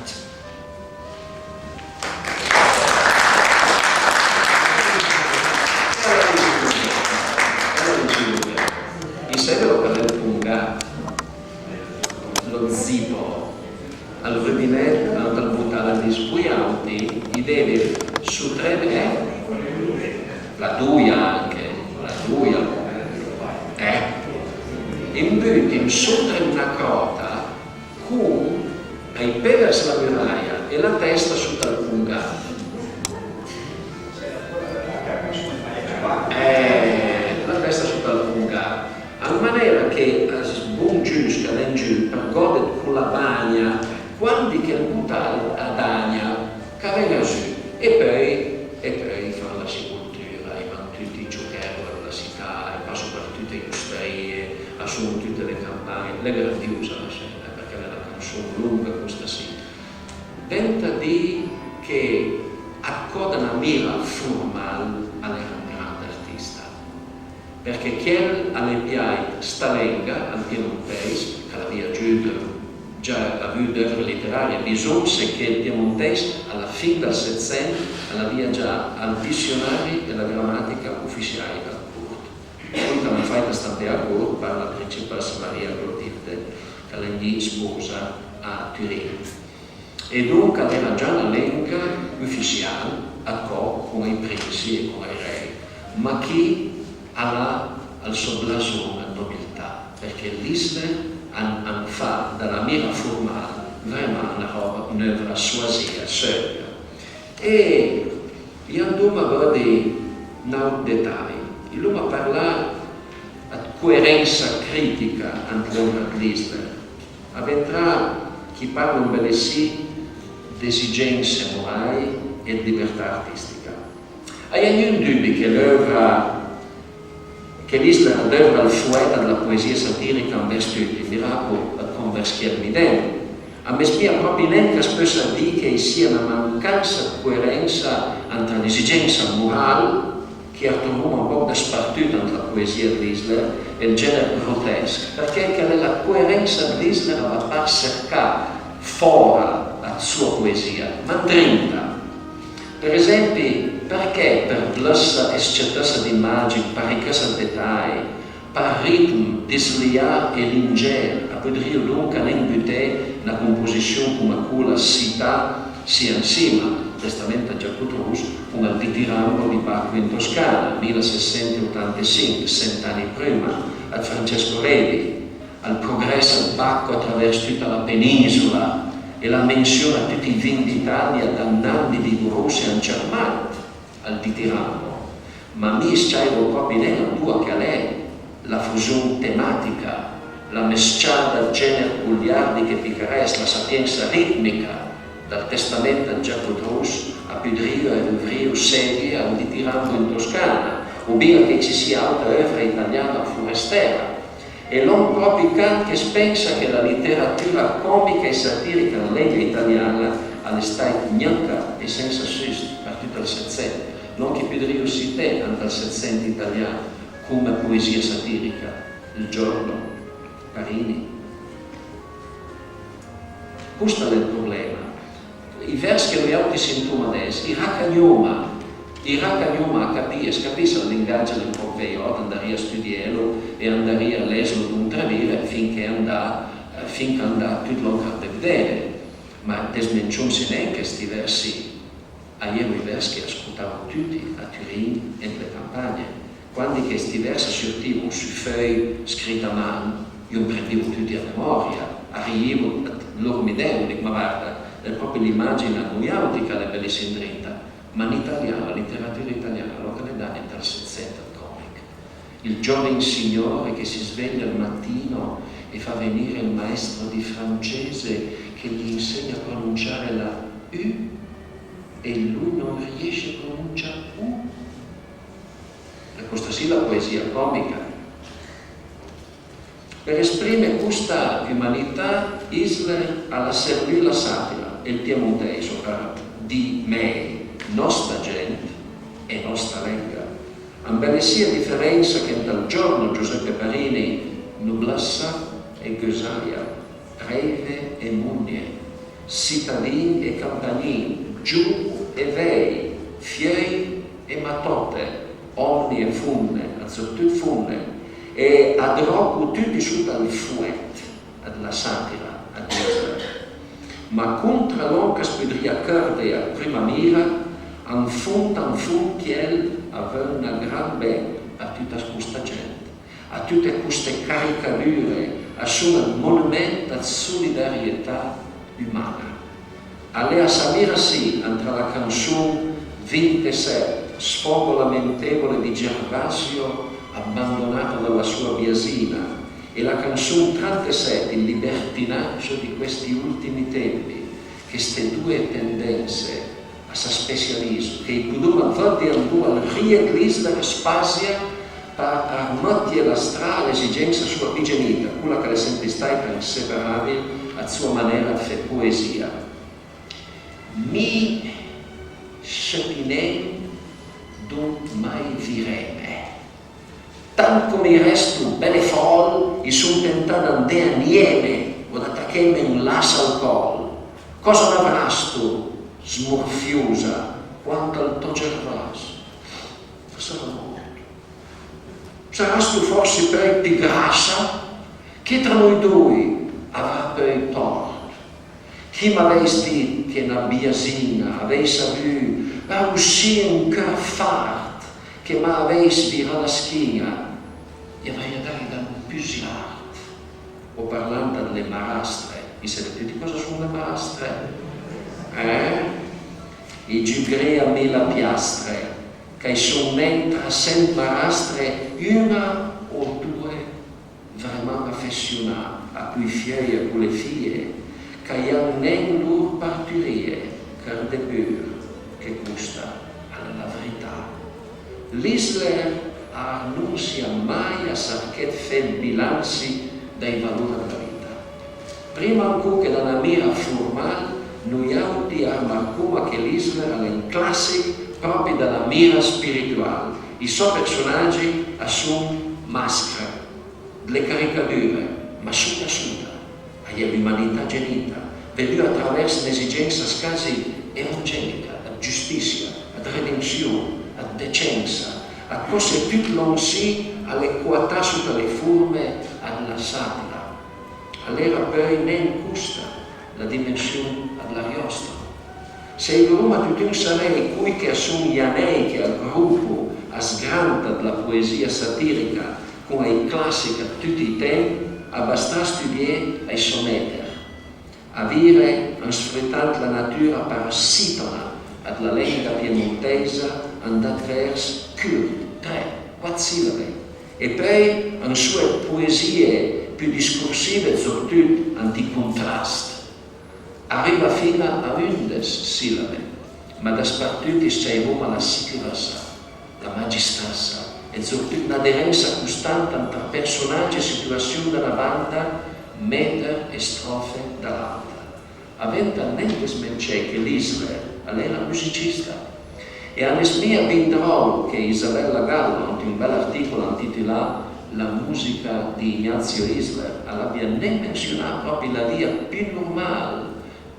duia anche, la duia. In butim sopra una crota con ai pevers la muraia e la testa sotto al fungato. La testa sotto al fungato. A maniera che buon giusto in giù per godere con la bagna quando che il butale a dagna cavega su e poi fanno la sepoltura, e vanno tutti i giocheroli all'università, e passano per tutte le osterie, assumono tutte le campagne, è grandiosa la scena perché è una canzone lunga questa sì. Tenta di che accoda una mira formale alla grande artista, perché chi alle piai stalenga al piemontese, che la via già ha avuto œuvre letterarie, bisogna che il piemontese alla fine del Settecento alla via già al dizionario e la grammatica ufficiale al corto. Poi quando fai da stampe a corto parla la principessa Maria Clotilde, che la gli sposa a Turin. E dunque era già una lingua ufficiale a con i principi e con i re, ma chi ha al suo blasone nobiltà, perché l'Isle hanno fatto dalla mira formale veramente una roba, un'opera suasia, seria. E io andiamo a vedere un altro dettaglio. Io a parlare di coerenza critica entre l'opera dell'Isle. Avventrà chi parla un bel sì di esigenze morali e di libertà artistica. Hai nessun dubbio che l'opera che l'Isla adopera il fuoco della poesia satirica in verso tutti, miracolo a converschiermi dentro. A me spia proprio neanche spesso dire che sia una mancanza di coerenza tra l'esigenza morale che ha trovato un po' da spartito tra la poesia dell'Isla e il genere grotesco, perché la coerenza dell'Isla va a cercare fuori la sua poesia, ma dentro. Per esempio, perché per l'ossa e certezza di immagini, per ricchezza di dettagli, per ritmo disliato e leggero, a poter dunque non buttare una composizione come quella citata sia insieme, testamento Giacotrus, con il ditirambo di Bacco in Toscana, 1685, 100 anni prima, al Francesco Redi, al progresso del Bacco attraverso tutta la penisola, e la menzione a tutti i vini d'Italia dannati vigorosi e ancermati al ditirambo. Ma mi sciaivo proprio nella tua che è la fusione tematica, la mesciata genere goliardi che picaresca, la sapienza ritmica dal testamento a Giacotrus a Pudrio e Uvrio serie al ditirambo in Toscana, o bien che ci sia altra œuvre italiana a Forestera. E non proprio Kant che pensa che la letteratura comica e satirica in lingua italiana all'estate gnocca e senza susto per tutto il Settecento, non che Pudrio si te anche al Settecento italiano come poesia satirica, il giorno, Parini. Questo è il problema. I versi che noi oggi sentiamo adesso, i raccagnoma capisce il linguaggio del Pompeo, andare a studiarlo e andare a leggere un tradire finché andà tutto l'onca da vedere. Ma desmenciunsi neanche questi versi, ieri i versi che ascoltavano tutti a Turin e nelle campagne. Quando questi versi sortivano su feuille scritte a mano, io prendevo tutti a memoria, arrivo, loro mi devono, dico, ma guarda, è proprio l'immagine annoiantica le belle sindrita. Ma in italiano, la letteratura italiana, lo che ne dà è dal Settecento al comic. Il giovane signore che si sveglia al mattino e fa venire il maestro di francese che gli insegna a pronunciare la U e lui non riesce a pronunciare U. E questa sì la poesia comica. Per esprimere questa umanità, Isler alla servire la satira e il piemontese, di me, nostra gente e nostra lingua. Ambele sia differenza che dal giorno Giuseppe Parini nublassa e Ghesaia, Reve e Mugne, cittadini e campagnini, giù e vei, fiei e matote, omni e funne, azzurtut funne, e ad roco tutti su dal fuet, ad la satira, ad Isler. Ma contra l'onca spudria corde a prima mira, an fund chiel aveva una gran bene a tutta questa gente, a tutte queste caricature, a un monumento di solidarietà umana. Allora Samira sì, tra la canzone 27, sfogo lamentevole di Gervasio abbandonato dalla sua biasina, e la canzone 37, il libertinaggio di questi ultimi tempi, queste due tendenze a sa specialismo, che i Kuduma vodi andò al rieglis della spazia per armotiare la strada l'esigenza sua pigenita, quella che è sempre stata inseparabile a sua maniera di fare poesia. Mi scepinem non mai vireme. Tant come il resto belle folle, i sono tentati andare a nieme o da attaccare un lasso al collo. Cosa ne avrasto smorfiosa quanto al tuo Gervasio? Sarà morto. Sarasti forse per più grassa che tra noi due avrà poi torto. Chi mi avesse detto che una biasina avesse saputo a uscire un cœur fart che mi avesse virato la schiena, gli avrei dato da un pusilard. O parlando delle marastre, mi sapete di cosa sono le marastre? I giugri a 1000 piastre, che sono mentre 100 marastre, una o due veramente affezionate, a cui figlie e con le figlie, che hanno nel loro parturie, che de pur, che gusta alla verità. L'Isler annunzia mai a sarchet fel bilanci dei valori della vita. Prima ancora che da una mira formale, noi auti armarcuma che l'Isler è un classico proprio dalla mira spirituale. I suoi personaggi assumono maschere, le caricature, ma suda suda, all'umanità genita, veduta attraverso un'esigenza quasi evangenica, la giustizia, la redenzione, la decenza, a cose più lonsi all'equatà sotto le forme alla satira. Allora poi non gusta la dimensione all'ariosto. Se il Roma tutto un sarei cui che assomiglia che al gruppo a sgranta della poesia satirica come i classici a tutti i tempi, basta studiare ai sonetter, a vivere sfruttando la natura parasitona alla lingua piemontesa andata verso 3-4 sillabe e poi in sue poesie più discorsive soprattutto anticontrast arriva fino a 11 sillabe ma da spartuti c'è Roma la sicurezza, la magistranza e soprattutto un'aderenza costante tra personaggi e situazioni della banda, meter e strofe dall'altra. Avendo neanche smercè che l'Israel era musicista e a nesmia bindrò che Isabella Gallo, in un bel articolo intitolato La musica di Ignazio Isler, l'abbia ne menzionato proprio la via più normale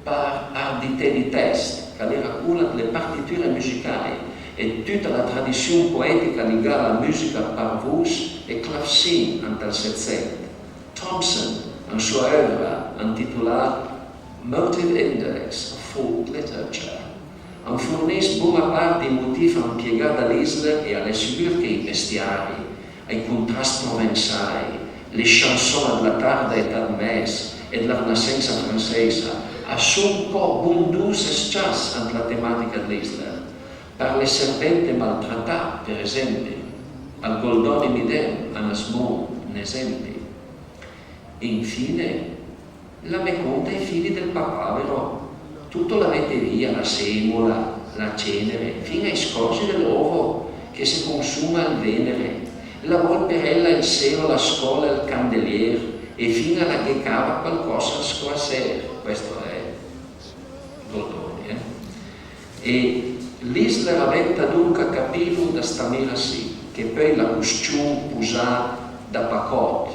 per ardite di test, che era una delle partiture musicali e tutta la tradizione poetica legata alla musica per voce e clavecin nel Settecento. Thompson, in sua opera intitolata Motive Index of Folk Literature, fornisce buona parte dei motivi impiegati dall'Isler e alle figure i bestiari, ai contrasti provenzali, le chansons della tarda età messe e della Rinascenza francese, a son po' bonduse scias ante la tematica dell'Isler. Per le servente maltrattate, per esempio, al Goldoni Midem, a Nasmon, un esempio. Infine, la me conta i figli del papà, però, tutto l'avete via, la semola, la cenere, fino ai scorsi dell'uovo che si consuma al Venere, la volperella, il seno, la scola, il candelier, e fino alla che cava qualcosa al squasser. Questo è Goldoni, E l'Isler aveva dunque capito da stamera sì, che poi la costume usata da Pacot,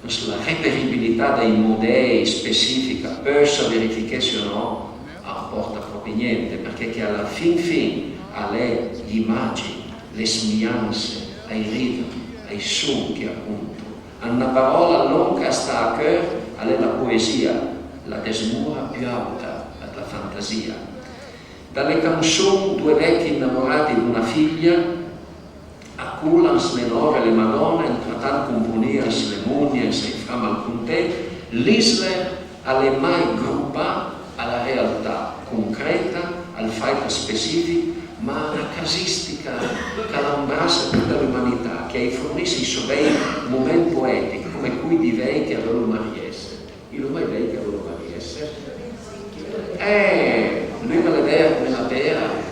la reperibilità dei modei specifica, per verificarsi o no, apporta proprio niente, perché che alla fin alle immagini, le somiglianze, ai ritmi, ai suoni che appunto, una parola lunga sta a cuore, è la poesia, la desmura più alta della fantasia. Dalle canzoni due vecchi innamorati di una figlia culans menore le madone, tratant componias le munies e fram alcun te, l'Isler alle mai gruppa alla realtà concreta, al fatto specifico, ma una casistica che l'ambrassa tutta l'umanità, che fornisce sovei un momento poetico, come cui divei che avevo mariesse. Io mai vei che avevo mariesse? Lui me l'aveva come la vera.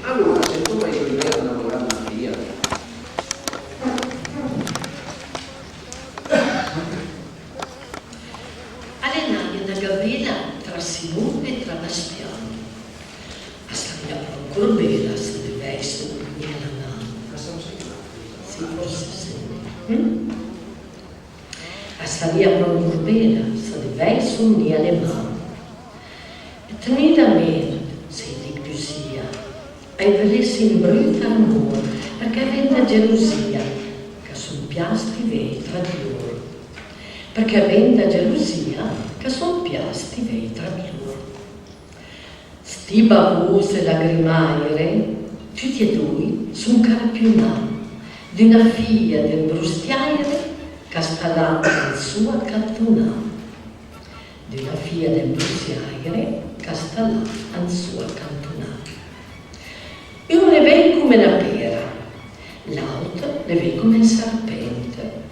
Allora, se tu vai a innamorare Maria, Allenare una Gabriela tra Simone e tra la spiana. A Savia Corbela se deve essere nella mano. Sì, forse sì. A Savia Corbela se deve essere nella mano. E tenida meno, se di più sia, e volessi in brutta amore, perché venne gelosia, che son piasti vei tra di loro. Perché venne gelosia, che son piasti vei tra di loro. Sti babose lagrimaire, tutti e due, son campionati di una figlia del brustiaire che sta là in sua cattunata. Di una figlia del brustiaire che sta là in sua cantonata. Uno le vede come una pera, l'altro le vede come un serpente.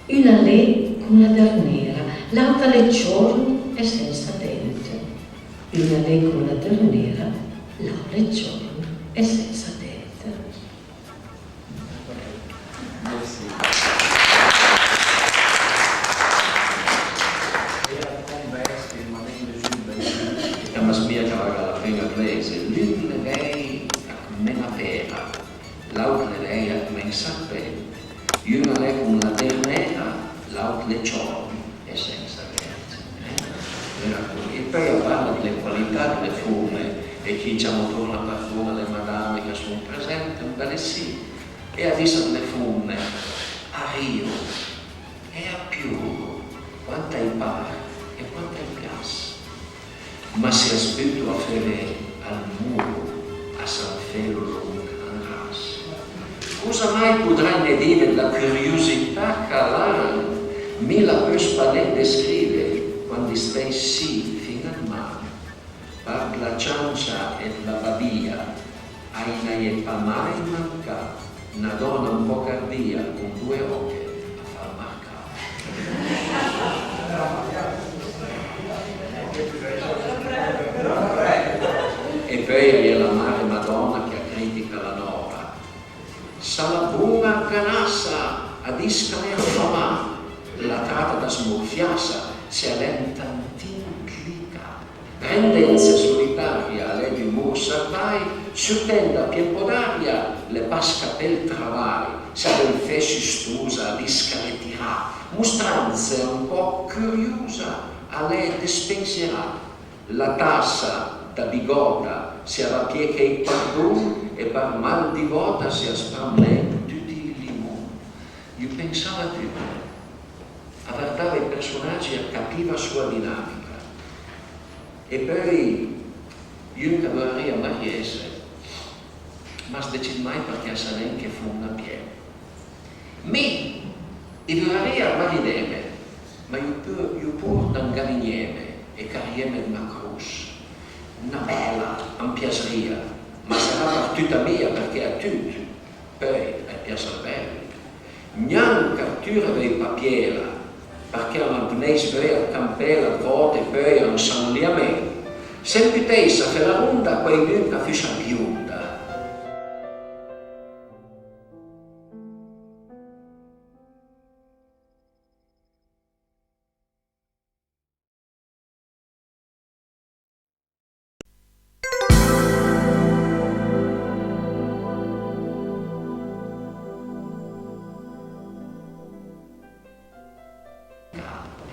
Una le come una ternera, l'altra le giorno e senza dente. Una le come una ternera, l'altra le giorno e senza dente. ma smia che aveva la pena prese, l'un le lei come la pera, l'altra le lei come il serpente, una lei come la ternera, l'altra le giorni e senza dente. E poi parla delle qualità delle forme e chi diciamo torna per forma le madame che sono presenti, un bel sì, e ha visto le forme a Rio e a più, quanto hai pare e quanto hai piace. Ma si è spinto a fare al muro, a San Felo andras. Cosa mai potranno dire la curiosità che l'anno mi la per descrive quando stai sì fino al mare, per la ciancia e la badia, ai ne fa mai manca, una donna un po' cardia con due occhi a far mancare. E poi è la madre Madonna che critica la nora. Sala buona canassa a discale affamà, la tratta da smorfiassa si allenta antinclica. Rendenze solitaria lei di morsa vai, surtenda piempo d'aria le pasca pel travai, se del fesci stusa a discale tirà, mostranze un po' curiosa a lei despensierà. La tassa da bigota si arrapieca il pardon e per mal di vota si asparme tutti i limoni. Io pensavo a tutto, a guardare i personaggi e capiva sua dinamica. E poi io che vorrei a Mariese, ma decid mai perché sa neanche fu una piena. Mi, io vorrei a Marideme, ma io pur da un galigneme e carrieme una cruz. Una bella ampiaseria, ma sarà per tutta mia perché a tutti, poi è piacer bello. Neanche cattura dei papiera, perché una bnese vera campella volte poi un sangliamento. Sempre tessa che la ronda quei due che fiscia bionda.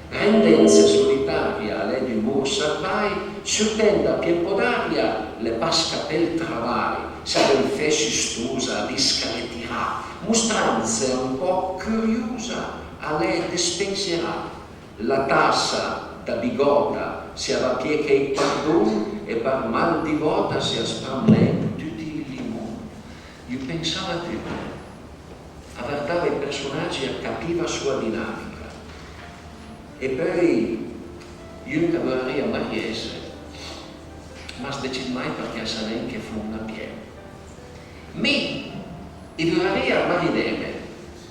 Rendenze solitaria a lei di mur servai, surtenda piempo d'aria le pasca pel travai, se del fesci stusa di scaletirà, mostranze un po' curiosa, a lei despensierà. La tassa da bigota si aveva pie che i pardon e per mal di vota si asprame tutti i limoni. Io pensavo più, avvertava i personaggi e capiva sua dinamica. E poi io che vorrei a Mariese, ma decid mai perché sa neanche fu una piena. Mi, e vorrei a Marineme,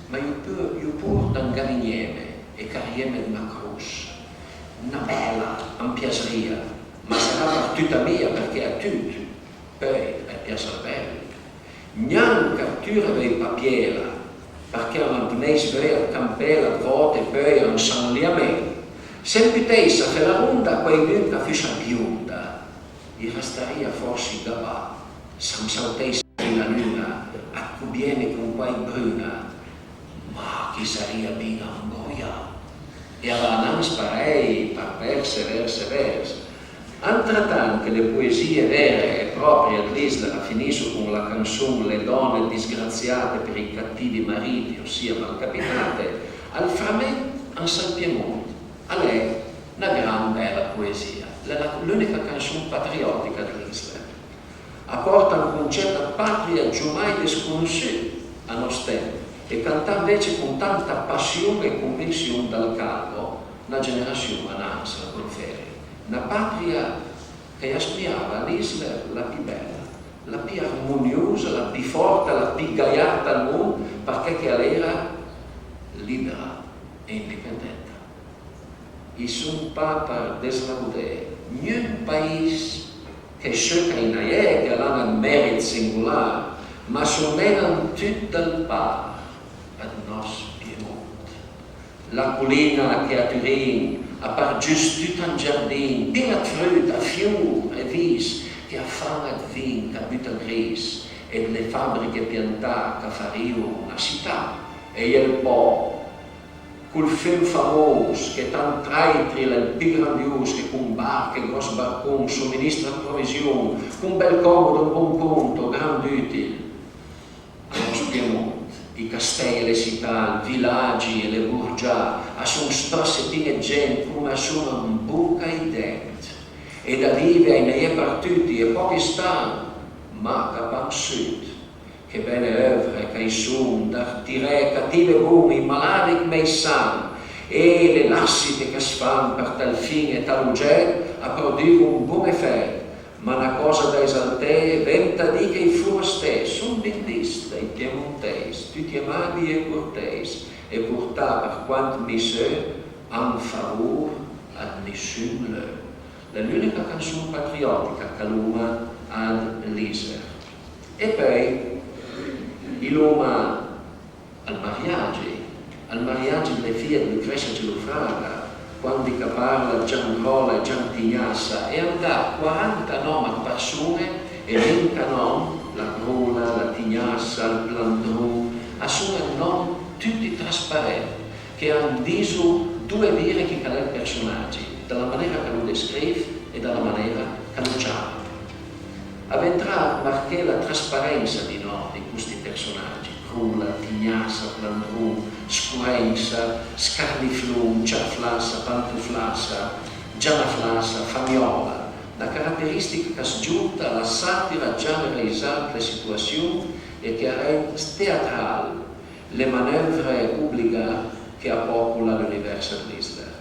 ma io pur da un gavigneme e carrieme una cruz, una bella ampiaseria, ma sarà per tutta mia perché a tutti, poi è piacer bello. Neanche cattura dei papiera, perché non teneis ver campella vote poi non sanno lì a me. Se potesse fare la ronda quei nunca fissa bionda, i restaria forse gabà, se salteisse la luna, accubiene con quei bruna, ma chi sarebbe ben angoia? E avranno sparei per verse. Entretanto che le poesie vere e proprie dell'Islera finiscono con la canzone Le donne disgraziate per i cattivi mariti, ossia malcapitate, al frammento in San Piemonte, a lei una gran bella poesia, l'unica canzone patriottica dell'Islera. Apporta un concetto patria giummai desconosciuto a nostro tempo e canta invece con tanta passione e convinzione dal calvo una generazione ananza, la Colferi. Una patria che aspirava all'Islera la più bella, la più armoniosa, la più forte, la più gaiata al mondo, perché che era libera e indipendente. E sono papa deslaudé, nessun paese che cerca in aia che ha un merito singolare, ma sono tutto il par al nostro Piemonte. La collina che a Turin a par giusto tutto un giardino, pieno di frutta, fiori e vis, che ha fame di vino, che butta gris, e le fabbriche piantate che farivano una città, e il po', col film famoso, che tanto traitri, il più grandioso, che con barche, grossi barconi, somministra provisioni, con bel comodo, un buon conto, grande utile. A nostro Piemonte, i castelli, le città, i villaggi e le burgia, sono strassettine gente come sono un buca i denti. E da vivere ne è partiti e pochi stanno, ma capan sud. Che belle œuvre che sono, da dire cattive buone, i malati come i sani, e le lassite che si fanno per tal fine e tal oggetto a produrre un buon effetto. Ma una cosa da esaltare, venta di che i fusti sono bellissimi, i piemontesi, tutti amabili e cortesi, e portare per quanto mi sé, un favore a nessun loro. È l'unica canzone patriottica che l'uomo ha all'Islera. E poi, l'uomo al mariaggio delle figlie di Lucrezia Gelufraga, quando parla Gianrola e Giantignassa, e andà 49 persone e vincano la Grola, la Tignassa, il Plandru, sono tutti trasparenti, che hanno diso due vere che calè personaggi, dalla maniera che lo descrive e dalla maniera che lo chiama. Avventrà perché la trasparenza di questi personaggi, Grola, Tignassa, Plandru, Scurenza, Scarniflum, Ciarflassa, Pantuflassa, Gianaflassa, Famiola, la caratteristica che sgiunta alla satira già realizzata le situazioni e che rende teatrale le manovre pubbliche che appopolano l'universo dell'Islera.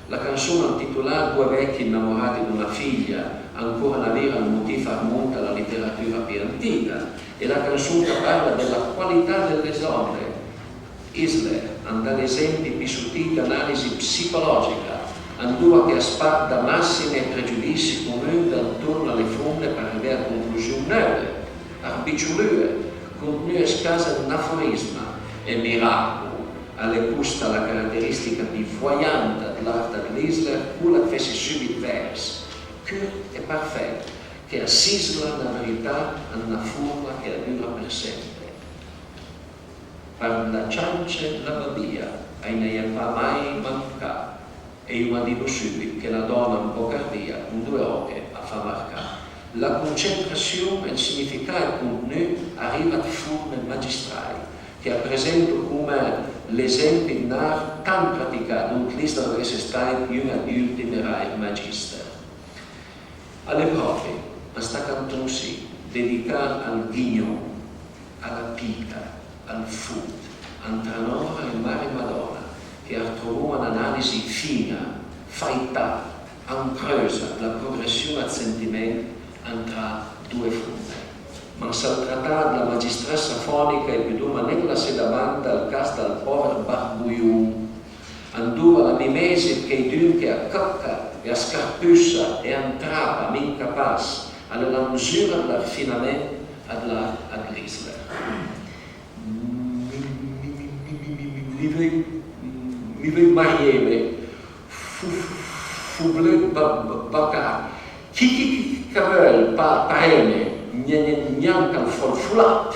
La canzone intitolata Due vecchi innamorati di una figlia ancora una vera motivo remonta alla letteratura più antica, e la canzone che parla della qualità delle donne. Islera andà ad esempi più sottili di analisi psicologica, andò che asparta massimi pregiudizi comuni attorno alle fonti per arrivare a conclusioni nuove, arbicciolure, contenute scarse di un aforisma e miracolo, alle custa la caratteristica più voyante dell'arte dell'Islera, quella che fece subito verso, curt e perfetto, che assisla la verità a una forma che dura per sempre. Per la ciance la babbia, e ne è mai mancato, e io dico subito che la donna un po' cardia, con 2 occhi, a fa marcare. La concentrazione e il significato contenuto arriva a forme magistrali, che presento come l'esempio di art tan praticato un Cristo dovesse stare un adulto in magister. Alle proprie, a sta cantonsi, dedicata al ghignon, alla pita, al food, Antranora e Mare Madonna, che ha trovato un'analisi fina, faità, ancrosa, la progressione al sentimento tra 2 fronti. Ma si tratta della magistressa fonica e più ma non la si davanti al caso del povero Barbuion, anduva la mimesi che dunque a cocca e a scarpussa e entrava incapace alla misura dell'affinamento ad l'Isler. Mi vuoi mariare, fu bleu bacà, chi cavell parene, neanche al folfulat,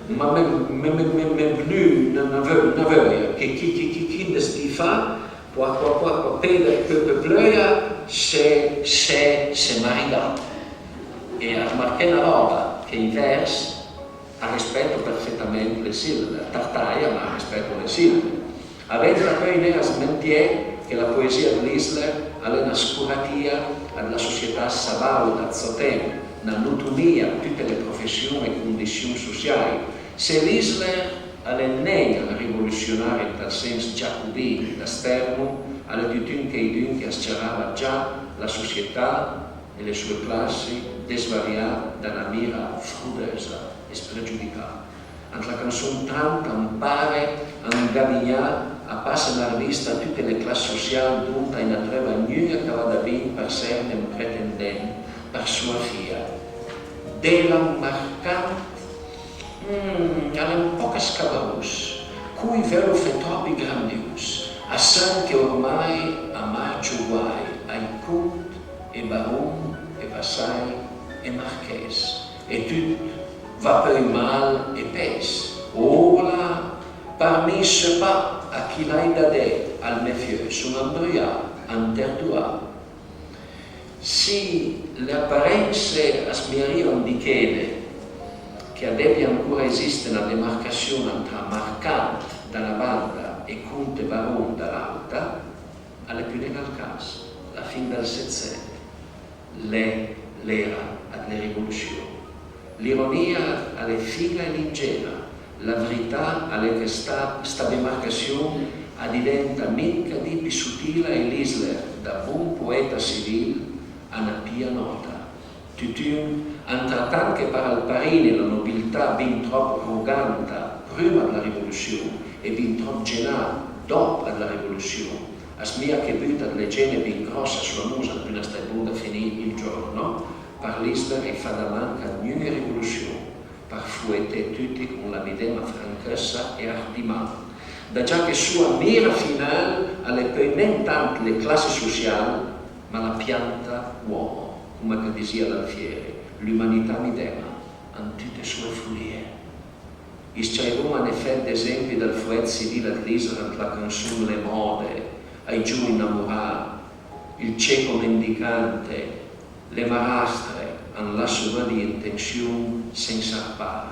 ma me venu una voglia che chi ne sti fa, può pedere che pleuia se marida. E a marcare una roba che in verso rispetto perfettamente le sillabe, tartaia ma rispetto le sillabe. Avete poi nella smentier che la poesia dell'Isler è una scuratia alla società sabauda, zotem, nell'autonomia di tutte le professioni e condizioni sociali. Se l'Isler è nella rivoluzionaria in tal senso giacobino d'esterno, alla tutun che ascerava già la società e le sue classi desvariate da una mira frudosa e spregiudicata. Anche la canzone tanto impare a ingabignare a passare la vista a tutte le classi sociali dunque in una treva nuova che vada bene per essere un pretendente per sua figlia. Della marcante alla un po' scavarus, cui vero fe troppi grandius, a san che ormai a marcio guai ai Conte e Baron e Vassai e Marchese, e tutto va per mal e pes. Ora, parmi ce pas a chi l'hai dadé al méfieux, son embrouillard, intertua. Si le apparenze asmiriano di che deve ancora esistere una demarcazione tra marcante dalla banda e Conte Baron dall'altra, alle più nel caso, la fine del Settecento, l'era alle rivoluzioni. L'ironia alle figlia e l'ingegna, la verità alle che sta demarcazione diventa mica di più sottile e l'Isler, da buon poeta civile, a una pia nota. Tutun, antrattant che per al parini la nobiltà ben troppo arrogante prima della rivoluzione e ben troppo genata dopo la rivoluzione, a smia che butta le gene ben grossa sulla musa appena stai buona finì il giorno, per l'Isler e fa da manca di una rivoluzione, per fuete tutti con la medesima franchezza e ardimano. Da già che sua mira finale alle poi non tanto le classi sociali, ma la pianta uomo, come che diceva l'Alfieri, l'umanità medesima, in tutte le sue folie. Iscaiamo in effetti esempi del fuet civile dell'Israel, la canzone Le Mode, ai giù innamorati, il cieco mendicante, le marastre, hanno la sua di intenzione senza par,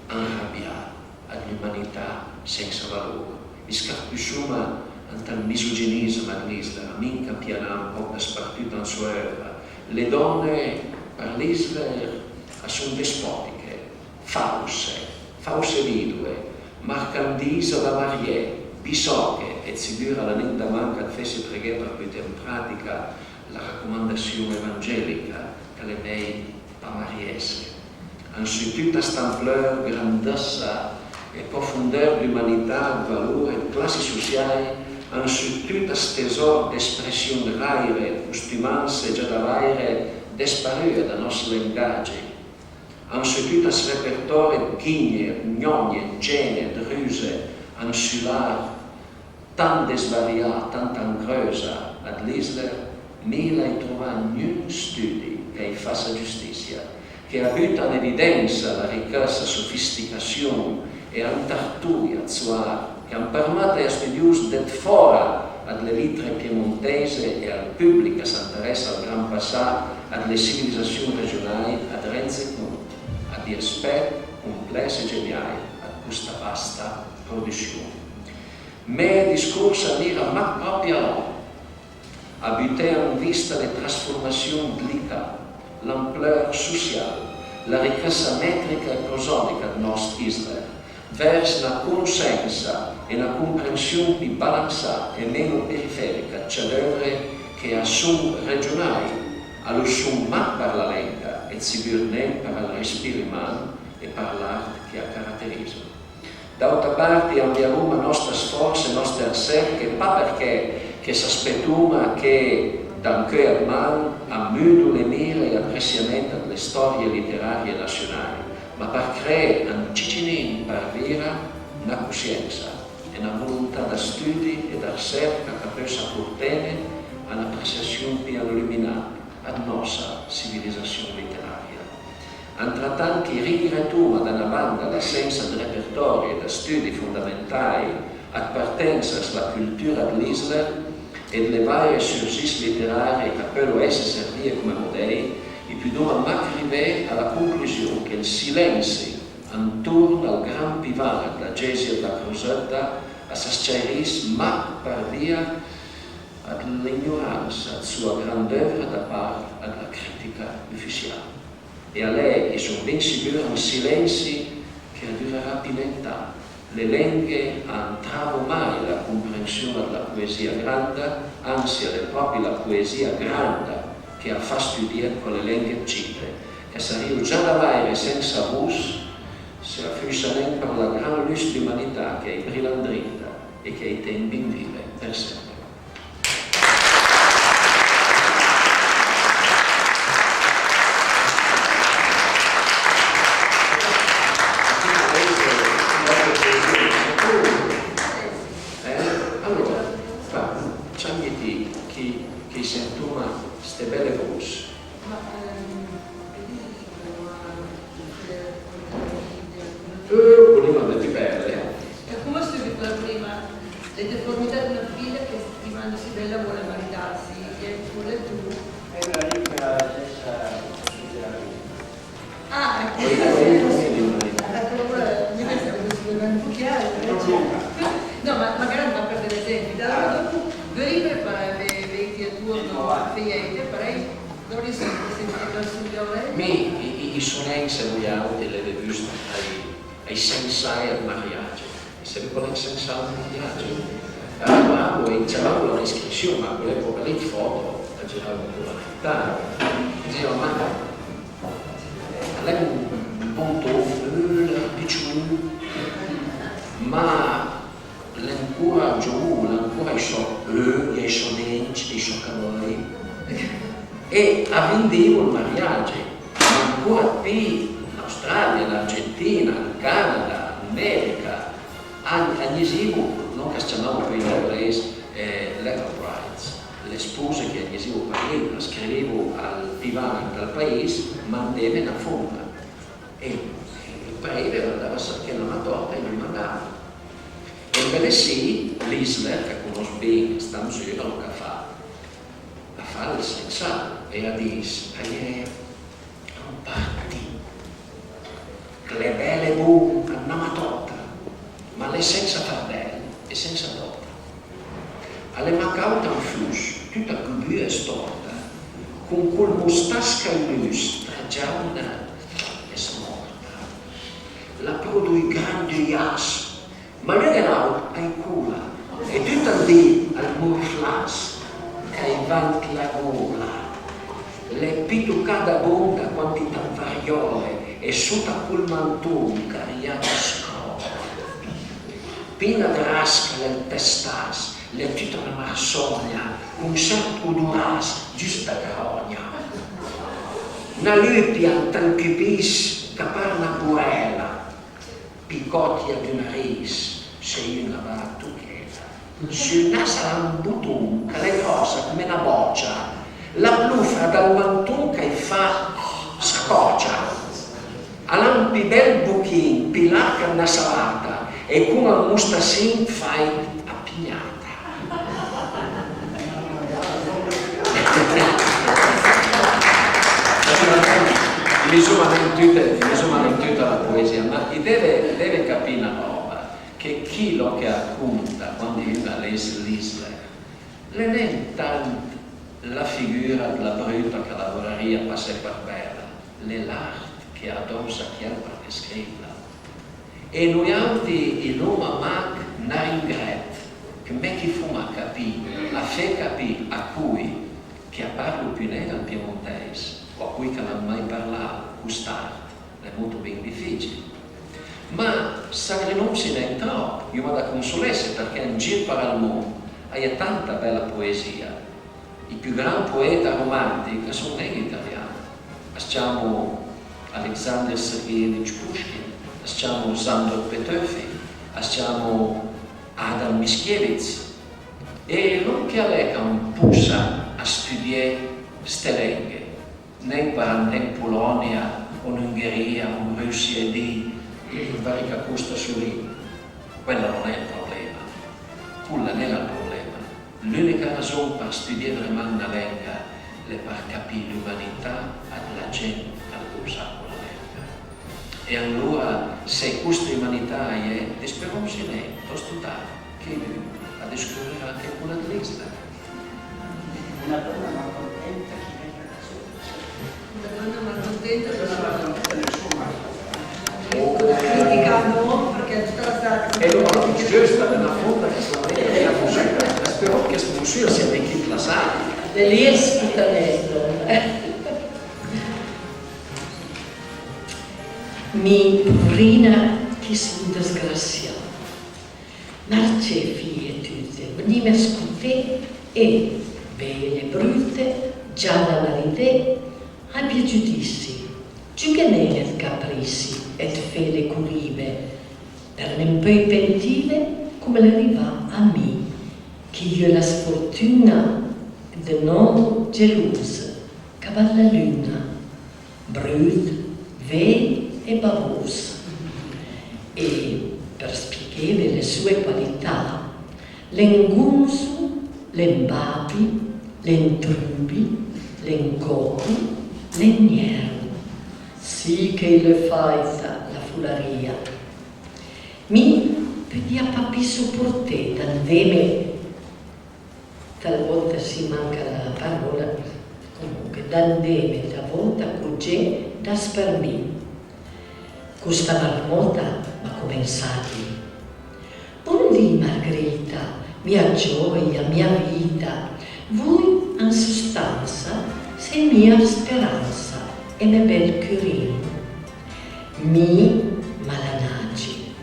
arrabbiata all'umanità senza valore. Iscarpisciuma ante il misoginismo all'Israel, minca piana un po' spartito in sua erba. Le donne per l'Israel sono despotiche, fause vidue, marcandise da mariè, bisoghe, e sicura la netta manca di fesse preghe per mettere in pratica la raccomandazione evangelica che le mei pamariese. Anzitutto questa ampleur, grandezza e profondeur d'umanità, valore e classi sociali, anzitutto questo tesoro d'espressione rare, costumance già da rare, disparue dal nostro linguaggio. Anzitutto questo repertorio ghigne, gnogne, gene, druse, ansulare, tan desvariata, tan ancrosa ad l'Isler, mila e trova nessun studio che faccia giustizia, che butta in evidenza la ricca sofisticazione e l'antartuia zuar, che hanno permesso agli studiosi di fora alle litre piemontese e al pubblico che s'interessa al Gran Passà, alle civilizzazioni regionali, ad rende conto, a di aspetto complesso e geniale, a questa vasta produzione. Me discorso arriva ma proprio là, a buttare in vista le trasformazioni delicate, l'ampleur sociale, la ricchezza metrica e prosonica del nostro Israele, verso la conoscenza e la comprensione più balanzata e meno periferica, cioè che a son regionali, allo son ma per la lingua e sicuramente per il respiro umano e per l'arte che la caratterizza. D'altra parte abbiamo la nostra sforza e la nostra ricerca, non perché che si aspettiamo che da un cuore umano a mudo le mire e appreciamento delle storie letterarie nazionali, ma per creare un cittadino per vera una coscienza e una volontà di studio e di ricerca che possa portare a un'appreciazione più illuminata alla nostra civilizzazione letteraria. Entretanto, regrettiamo da una banda l'assenza di repertorio e di studi fondamentali appartenenti alla cultura dell'Isla e delle varie sources letterarie che possono essere servite come modelli, e più dobbiamo arrivare alla conclusione che il silenzio intorno al gran pivano della Gesia e della Crusetta associarisce ma per via all'ignoranza sua grandezza da parte della critica ufficiale. E a lei sono ben sicuro un silenzio che durerà più lentamente. Le lingue non trovano mai la comprensione della poesia grande, anzi è proprio la poesia grande che fa studiare con le lingue piccole, che sarebbero già da avere senza voce se fosse per la grande luce dell'umanità che è brillandrita e che i tempi vive per sempre. Che sentono queste belle voci. Voleva le più belle. E come studio quella prima? Le deformità di una figlia che stimandosi bella vuole maritarsi e vuole tu. Io per la stessa Ah, ecco. Mi pensa che questo è un po' chiaro. No, ma magari non va per degli esempi. Allora dopo dovete preparare turno fiete, farei dove si sentire studio I suonei se vogliamo delle riviste ai sensai al mariaggio. E se vi volete sensai al mariaggio? Allora, e c'eravamo l'iscrizione, ma volevo per le foto, la giravamo con la città. Dicevo, ma lei è un buon toffo, picciolino, ma l'ancora giù, l'ancora i suoi denti, i suoi capelli e vendevo il mariaggio, ma ancora più in Australia, in Argentina, in Canada, in America, agnesivo, non che si chiamava più in inglese, letter brides, le spose che agnesivo pareva, scrivevo al divano del paese, mandava una fonda e il paese andava a cercare una torta e mi mandava. E per sì, l'Isla, che conosco bene, sta in giro, lo che fa? La fa il sensato e la dice, non parti, che le belle buone hanno una torta, ma le senza fardelle e senza torta. Alle mancava un flusso, tutta gubbia e storta, con quel mostasca illuso, tragiana e smorta. La produi grandi assi, ma lei era ai cura e tutto il dì al murflas che ai vanti la gola le pitucate bonda quantità variole e sotto quel mantone cariata scrolla pina di rasca nel testas le tutta una marsogna un certo odoras giusta carogna una lupia tanchipis che pare una buela picottia di una ris se una battuchetta sul naso ha un button che è grossa come una boccia la bluffa dal mantun che fa scoccia ha un bel buchin pilacca una salata e con un mustassin fai appignata insomma in tutta la poesia, ma deve capire una roba, che chi lo che racconta quando viene a leggere l'Isla, non è tanto la figura della brutta che lavoraria passa per bella, è l'arte che addossa chi ha per scriverla. E noi altri, il nome Mac Naringret, che me chi fuma capì, la fe capì a cui che parlo più nera al piemontese, o a cui che non mai parlato, quest'arte, è molto ben difficile. Ma se non si ne entrò, io vado a consolesse perché in giro per il mondo hai tanta bella poesia. I più grandi poeti romantici sono non italiani. Abbiamo Alexander Sergeyevich Pushkin, abbiamo Sandor Petöfi, abbiamo Adam Mickiewicz. E non che lei non possa a studiare queste lingue, né in Polonia, o in Ungheria, o in Russia, di varica costa su lì. Quello non è il problema. Quello non era il problema. L'unica ragione per studiare una lingua è per capire l'umanità della gente che usa quella lingua. E allora, se questa umanità è, speriamoci da studiare, che a descoprire anche quella dell'Isla. Una donna malcontenta chi viene da sola. Una donna malcontenta criticando perché tutta la strada E allora non c'è stata una fonda che si la musica, spero che questa musica sia ben chi classata. Dell'Esputanello. Mi purina che sono disgraziato. Marce figlie tutte, venime scutte e belle brutte, già la ride, abbia giudizi, giuganene il capricci et fede curive, per non poi pentire come le arriva a me, che io la sfortuna de non gelosa, cavalla luna, brut, ve e bavosa. E per spiegare le sue qualità, l'engunso, l'embabi, l'entrubi, l'encocu, l'egniero, sì che le faisa la fularia. Mi pedia papi sopporté, dandeme, talvolta si manca la parola, comunque, dandeme talvolta cugè da spermi. Questa marmota ma comensati. Buondì Margherita, mia gioia, mia vita, voi in sostanza sei mia speranza e me bel curino. Mi malanagi,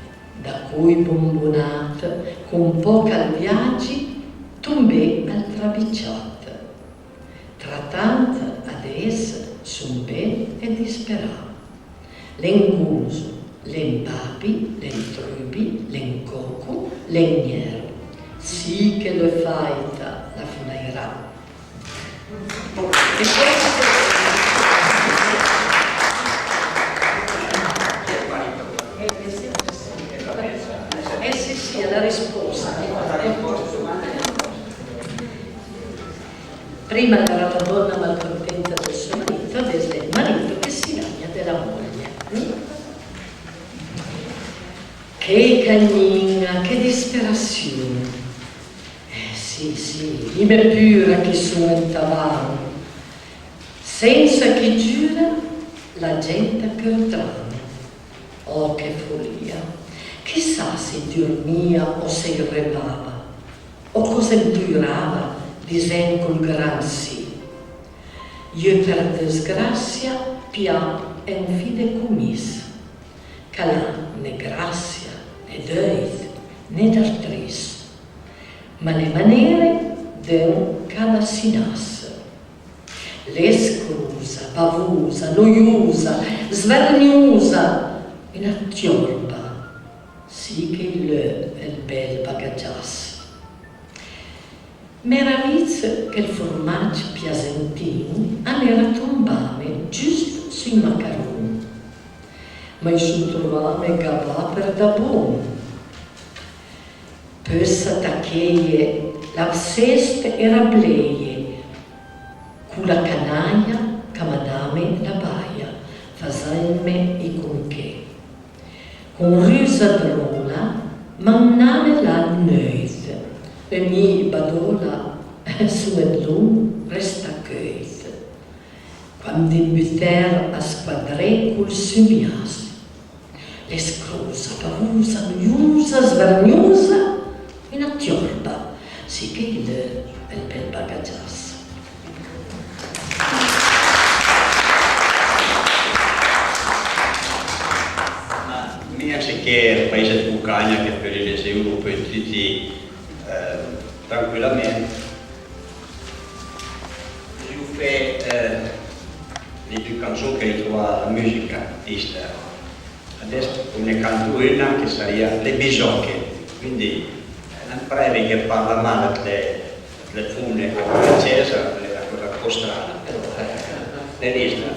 da cui bombonat con poca viaggi tombè al trabicciat. Trattant adesso son bel e disperat. L'enguso, l'empapi, l'entrubi, l'encocu, l'egniero, sì che lo faita la funairà. E se sia la risposta. Prima era la donna malcontenta del suo marito, adesso è il marito che si lagna della moglie. Che cagnina, che disperazione. Sì, ime pura che sono in tavano. Senza chi giura, la gente pertrana. Oh, che follia! Chissà se dormia o se irrebava, o cosa durava, disen col gran sì. Io per disgrazia pia en fideicomiss, che là né grazia, né deit, né d'altris, ma le maniere d'un calassinas. L'esclusa, pavosa, noiosa, svergnosa, in attiorba, sì che il bel bagaggiasse. Meraviglia che il formaggio piasentino era tombame giusto sui macaroni, ma io sono trovame gabà per da buono. Per s'attaccheie la cesta era bleie, con la canaglia che madame la baia, cosa drola, ma un nome la neuse, e mi badola su e giù resta cheuse. Quando il butter a squadré col sumias, le scrosa, pavusa, noiosa, svergnosa, una tiorba, sì che il bel bagaggiasso. Anziché il paese di Bucagna che per l'esempio può tutti tranquillamente, io fai le due canzoni che trova la musica artista. Adesso ne canto una che sarebbe Le Bisocche, quindi non preve che parla male delle fune francese, è una cosa un po' strana, però le lista.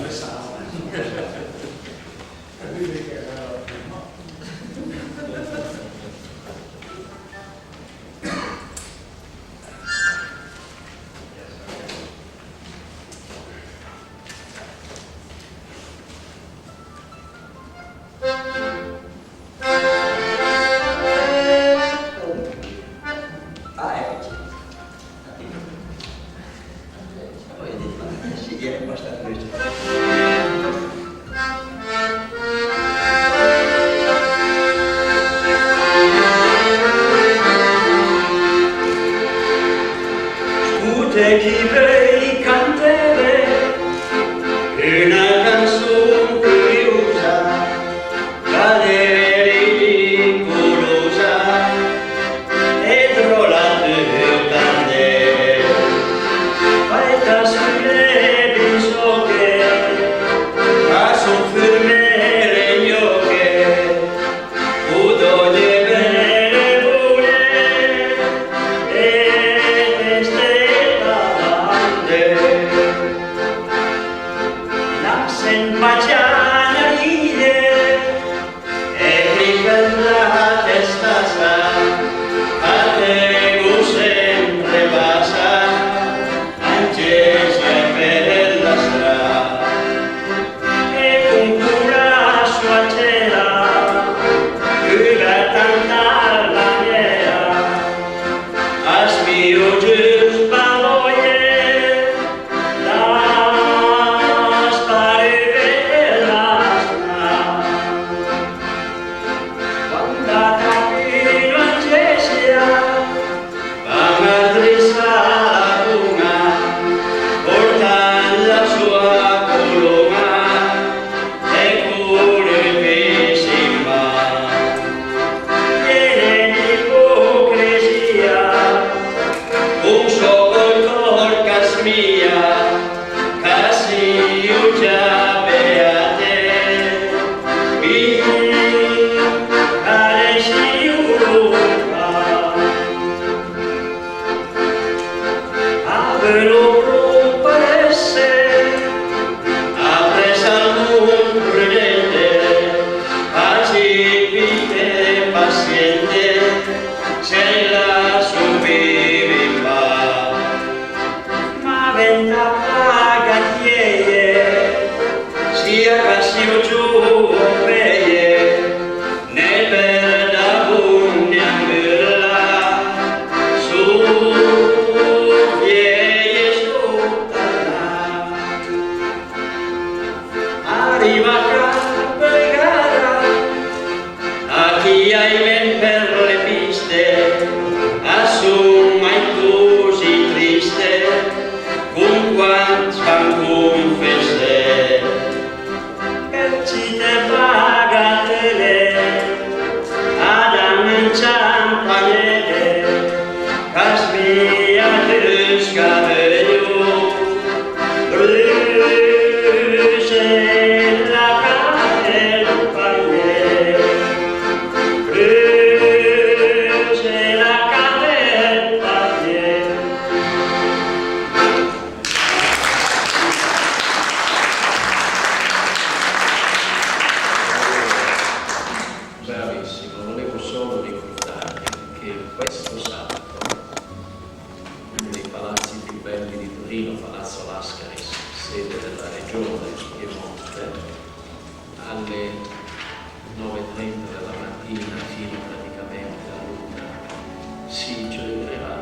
9:30 della mattina fino praticamente all'1 si celebrerà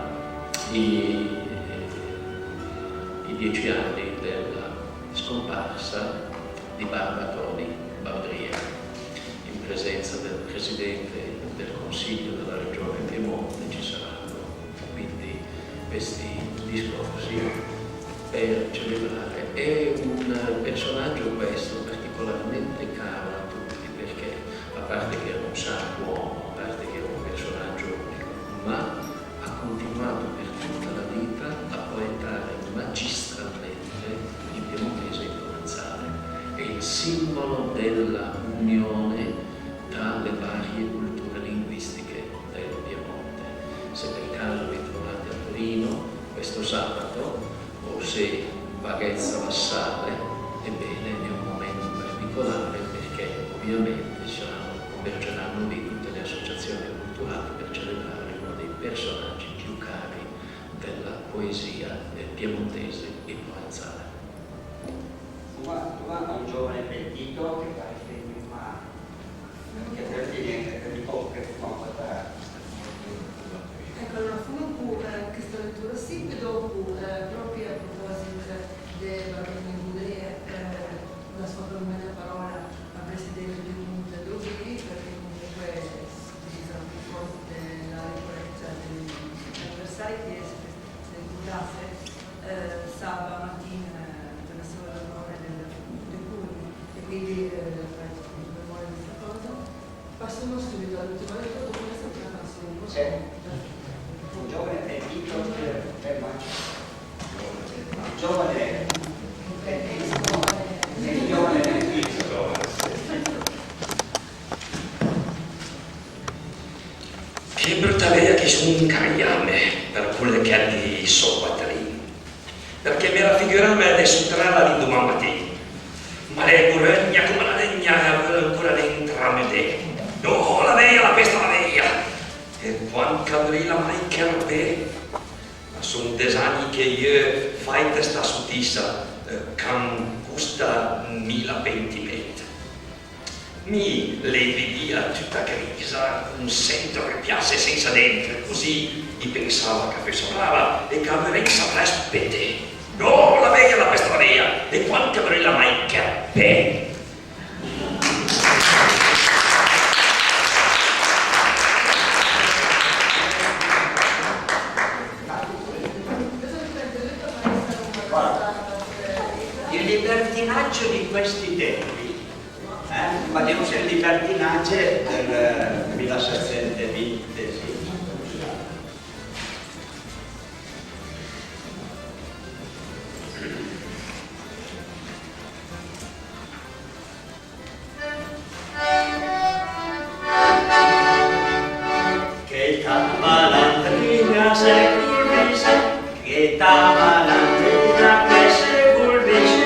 i 10 anni della scomparsa di Barbara Toni Baudrier, in presenza del Presidente del Consiglio della Regione Piemonte. Ci saranno quindi questi discorsi per celebrare. È un personaggio questo particolarmente caro a tutti, perché a parte che era un santo uomo, a parte che era un personaggio unico, ma ha continuato per tutta la vita a poetare magistralmente in piemontese e in provenzale. È il simbolo della unione tra le varie culture linguistiche del Piemonte. Se per caso vi trovate a Torino questo sabato, o se Vaghezza Vassale, ebbene è un momento particolare, perché ovviamente convergeranno lì tutte le associazioni culturali per celebrare uno dei personaggi più cari della poesia piemontese e provenzale. Domanda a un giovane pentito che fa riferimento a che pertinente che mi tocca Ecco, allora comunque questa lettura sì, dopo proprio a proposito di Barbara Baudrier, la sua prima parola a Presidente di Monte Dovì, perché comunque si utilizza più forte la ricorrenza degli anniversari che si ricordasse sabato mattina della sua memoria del Cuni, e quindi per memoria di questa cosa. Passiamo subito all'ultima lettura, dopo questa prima canzone. un giovane pentito giovane pentito. Che brutta via che sono un cagliame per quelle che di sopatrini, perché mi raffigurava adesso tra la di domani mattina, ma lei curagna come la legna ancora dentro me te. No, la veia, la pesta la veia. E quando avrei la mai carpe, ma sono desani che io fai questa sottissa, can costa 1000 pentimenti. Mi levi via tutta grisa, un centro che piace senza dentro, così mi pensava che fosse brava e che avrei saprà spete. No, la veia, la pesta la veia, e quando avrei la mai carpe. Il libertinaggio di questi tempi, ma devo essere il libertinaggio del 1720, sì. Che tamalandrina se curvise, che tamalandrina che se curvise,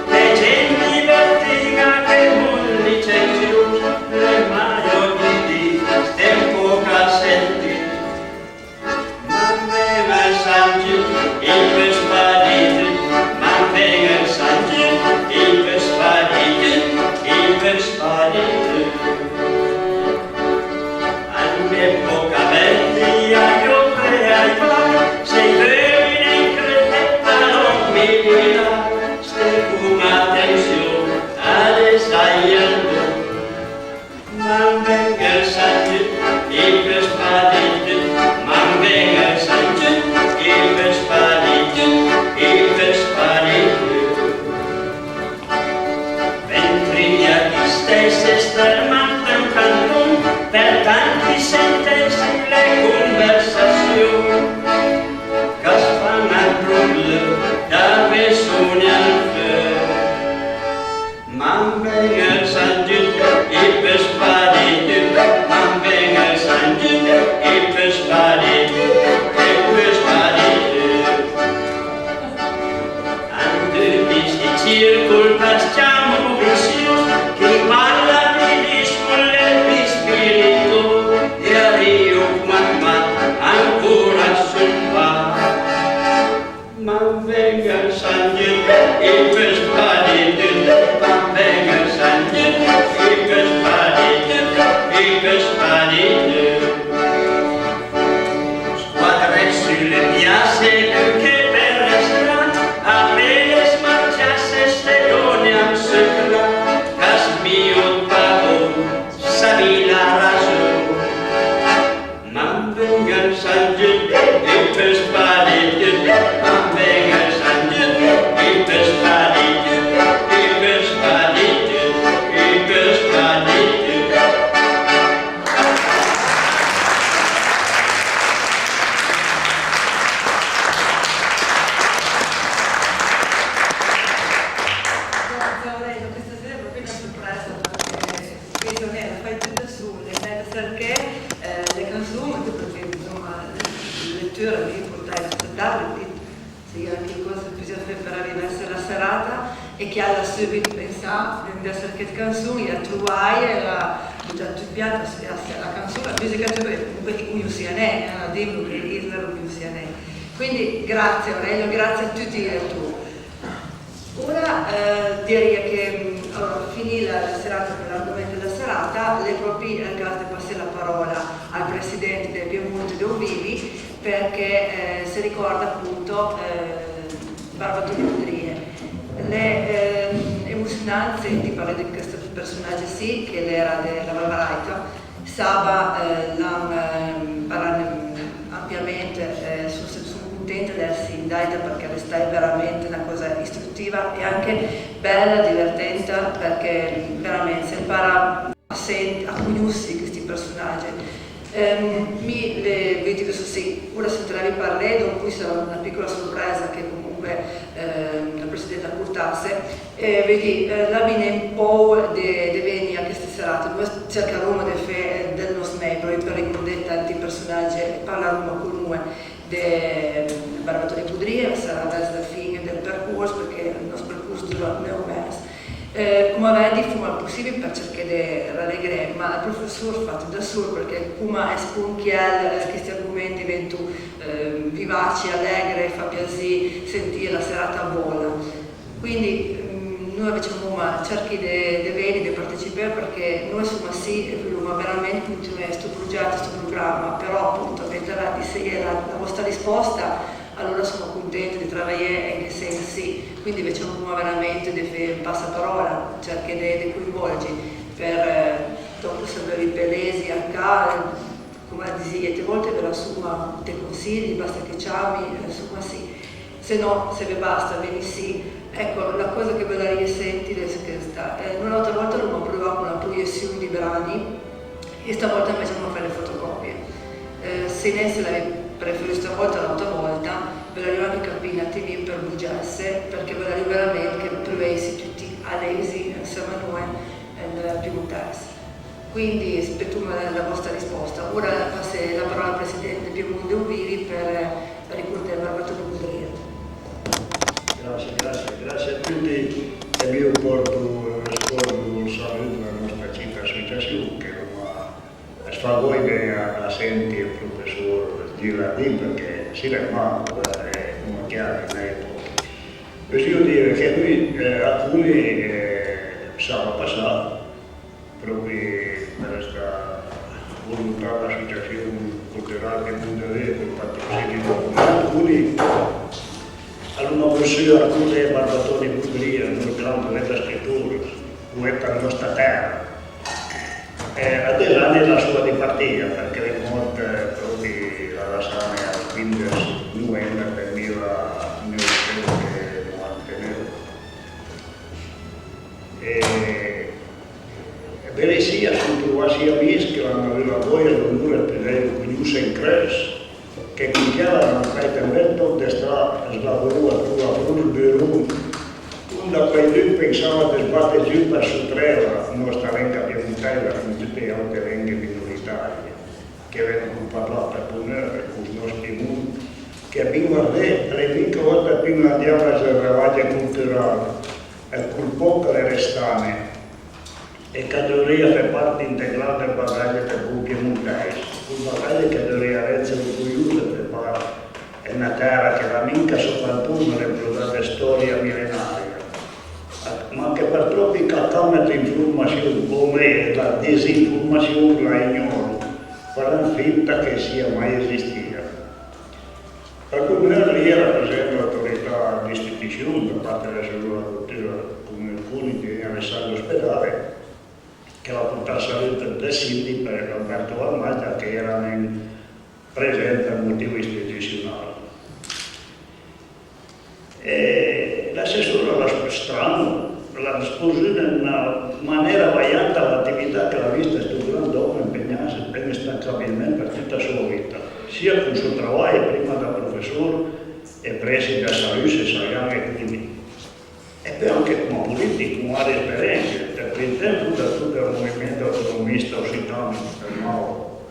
le genti vertiga che molli c'è giù, le maio di tempo cassetti. Ma venga il San Giù, il vespadito, ma venga il San Giù, il vespadito, il vespadito. Anche poca bella io creai, sei bene in credetta non mi dirà, stai con attenzione alle saiando. Ma venga il San Giù, il vespadito, ma venga il San Giù, il vespadito, il vespadito. Ventria chi stesse stermante un canton, per tanti sentenze le conversazioni, che fanno al brullo da persone al fer. Ma venga il San Giù, il vespadito, ma venga il San Giù, il vespadito, il vespadito. Anche di sti circoli pastiamo visius, che parla di scuole di spirito, e a Rio mamma ancora sul pa. Ma venga il San Giù, il vespadito, ma venga il San Giù, il vespadito. bisogna fare per essere la serata e che alla subito pensato di essere che canzoni a trovare la pianta la canzone la musica di cui sia ne la demo che Israele cui sia ne quindi grazie Aurelio, grazie a tutti tu. Ora direi che finì la serata per l'argomento della serata, le proprie ragazze passare la parola al presidente del Piemonte Dovvivi perché si ricorda appunto Barbatoni Budrie. Le emozionanze di parlare di questo personaggio sì, che era della Valvaraita, Saba l'hanno parlato ampiamente sono contenta di essere in Daita perché è veramente una cosa istruttiva e anche bella, divertente perché veramente si impara a conoscere questi personaggi. Mi le vedo sì, ora sentirà parlare, dopo sarà una piccola sorpresa che comunque la Presidente portasse. Vedi, la viene un po' di venire a queste serate, noi cercheremo del nostro membro per ricordare tanti personaggi e parleremo con noi di Barbatoni Budrie, sarà verso la fine del percorso perché il nostro percorso dura 9 mesi. Come vedi, fu il possibile per cercare di rallegrare, ma il professore ha fatto da solo perché come esponchiare questi argomenti diventa vivaci, allegre, fa piacere sentire la serata a vola. Quindi noi facciamo cerchi di venire, di partecipare perché noi siamo sì e vogliamo veramente continuare questo progetto, questo programma, però appunto vedrà di seguire la vostra risposta. Allora sono contenta di lavorare in che senso sì, quindi facciamo veramente di fare un passaparola, cercare di coinvolgere per dopo sapere i pelesi anche, come dite, volte ve la summa dei consigli, basta che chiami, insomma sì, se no, se vi basta, vieni sì. Ecco, la cosa che vorrei sentire è questa, un'altra volta abbiamo provato una proiezione di brani e stavolta invece abbiamo fatto le fotocopie. Se ne se la preferisco stavolta l'altra volta, ve la arrivare a capire un attimino per bugiasse, perché ve la arrivare veramente che provessi tutti all'esi insieme a noi nel Piemontese. Quindi aspetto la vostra risposta. Ora passo la parola al Presidente Piemonte Dovvivi per ricordare Barbatoni Budrie. Grazie a tutti e io porto un saluto alla nostra città associazione che fa voi a sentire il professor Girardin perché si rimane come chiaro lei voglio dire che lui alcuni sabato passato proprio per questa volontà dell'associazione culturale del mondo per patrocinio alcuni hanno conosciuto alcune Barbatoni Budrie nel campo della scrittura poeta della nostra terra. Adesso è la sua dipartita perché è morta proprio alla Sane al 15 novembre del 1999. Bene sia sono trovati amici che hanno avuto voglia l'onore per lei conoscere in Cres che cominciavano a fare tempo di stare slavoro a tua bureau da quei due pensava di sbattere giù per sottrarre la nostra lingua piemontese come tutte le altre lingue minoritarie che vengono parlate per ponere con i nostri mondi che abbiamo le mica volte prima andiamo a lavaggia culturale e col poco le restane e che dovrebbe fare parte integrale del bagaglio del piemontese un bagaglio che dovrebbe essere orgoglioso per fare è una terra che la minca soprattutto riprodurre storia millenaria ma anche per troppi cattamente informazioni come la disinformazione la ignoro, faranno finta che sia mai esistita. Per cui noi rappresenta l'autorità di istituzione da parte della cultura come alcuni che hanno messo all'ospedale che la portata salute del Sindi per Roberto Valmaggia che erano presenti al motivo istituzionale. L'assessore era strano, la sposi in una maniera variante all'attività che l'ha vista studiando dopo impegnarsi ben stancabilmente per tutta la sua vita, sia con il suo lavoro prima da professore e preside a Salus e Sariano e quindi. E poi anche come politico, come varie esperienze, per il tempo da tutto il movimento autonomista occitano del Mauro.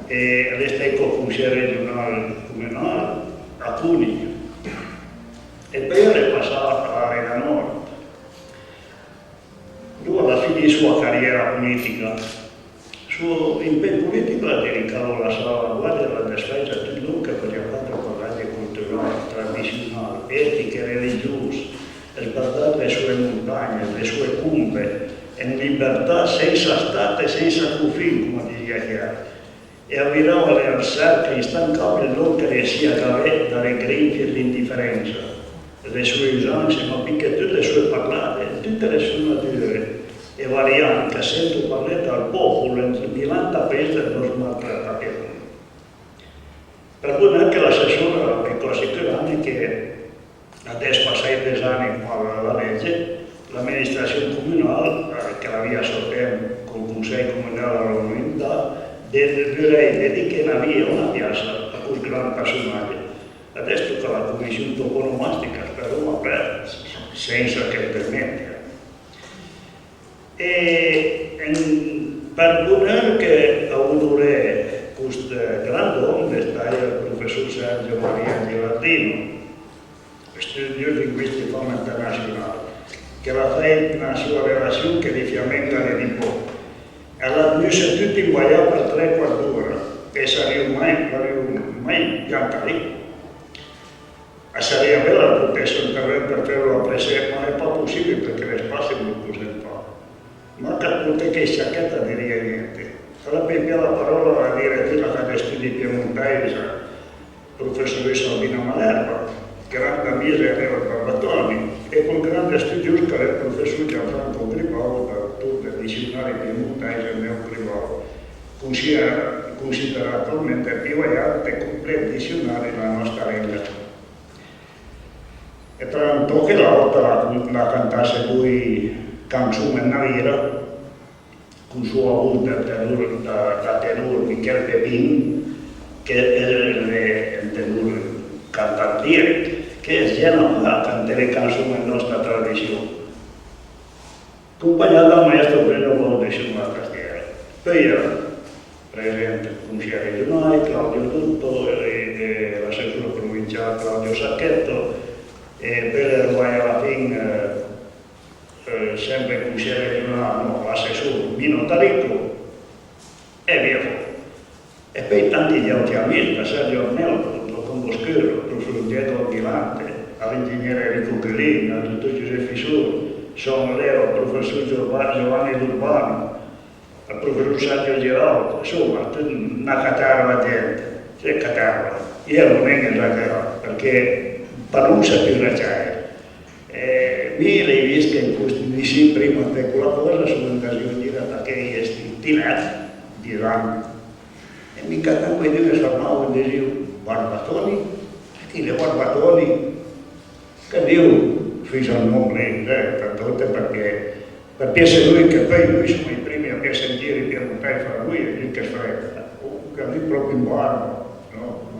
E resta consigliere regionale comunale a Cuneo. e poi è passato alla Lega Nord. Lui alla fine della sua carriera politica, il suo impegno politico l'ha dedicato alla salvaguardia e alla difesa di tutto che faceva parte corrente culturale, tradizionale, etiche, religiose, sguardare le sue montagne, le sue cumbe, in libertà senza state e senza confini, come diceva Chiara, e avvirava le avversarie instancabili non che le sia dalle grinfie e l'indifferenza, le sue usanze, ma anche tutte le sue parlate, tutte le sue nature e varianti che sento parlare al popolo in milanta peste e non smaltrata. Per cui anche l'assessore mi assicurava che adesso a 6 anni fa la legge, l'amministrazione comunale, che l'aveva sortenuto con il Consiglio Comunale della Comunità, direi dedicare una piazza a quel grande personaggio. Adesso che la commissione toponomastica spero aperta, senza che permetta. E per buonare che ha avuto questo grande uomo, è stato il professor Sergio Maria Gelatino, studio linguistico internazionale, che ha fatto una sua relazione che di fiammenga le di poco. E l'ha messo tutti in guaia per 3-4 ore, e sarebbe mai pianta lì. E sarebbe bella la potesse intervenire per farlo a prese, ma non è pas possibile perché le spazi non possono fare. Ma capite che sciacchetta diria niente. Allora per la parola a dire quella che ha studi piemontesi, professoressa Albina Malerba, grande amica Leo Barbatoni, e con grande studioso che era il professor Gianfranco Gribau, da tutto il dizionario piemontese e neogribau, considerato attualmente il più alto e completo dizionario della nostra lingua. E tra un po' che l'altra la cantasse lui canzone navira, con suo avuto da tenore Michele Pepin, che è il tenore cantantiere, che si a cantare canzoni della nostra tradizione, accompagnato dal maestro Bruno Bondesimo a Castiera. Poi era presente il consigliere regionale Claudio Tutto, l'assessore provinciale Claudio Sacchetto, e per alla fine sempre il consigliere regionale, l'assessore Mino Taricco, e via fuori. E poi tanti gli altri amici, Sergio Ornello, con Boschero, il professor Diego Aguilante, all'ingegnere Enrico Gellini, al dottor Giuseppe Fisuri, sono Leo, il professor Giovanni Urbano, il professor Sergio Giraudo, insomma, una catarra di gente, c'è catarra. Io non è che esagerato, perché per non sapere l'acciaio. Mi l'hai visto che in questi dici prima di quella cosa sono occasioni di che è stintinati di rame. E mica tanto di me fermavo e dicevo, Barbatoni? Chi le Barbatoni? Che Dio fece un nome, per tutte, perché se lui che poi noi siamo i primi a sentire i piemontesi fra lui e lui che frega, che lui proprio in barba, no?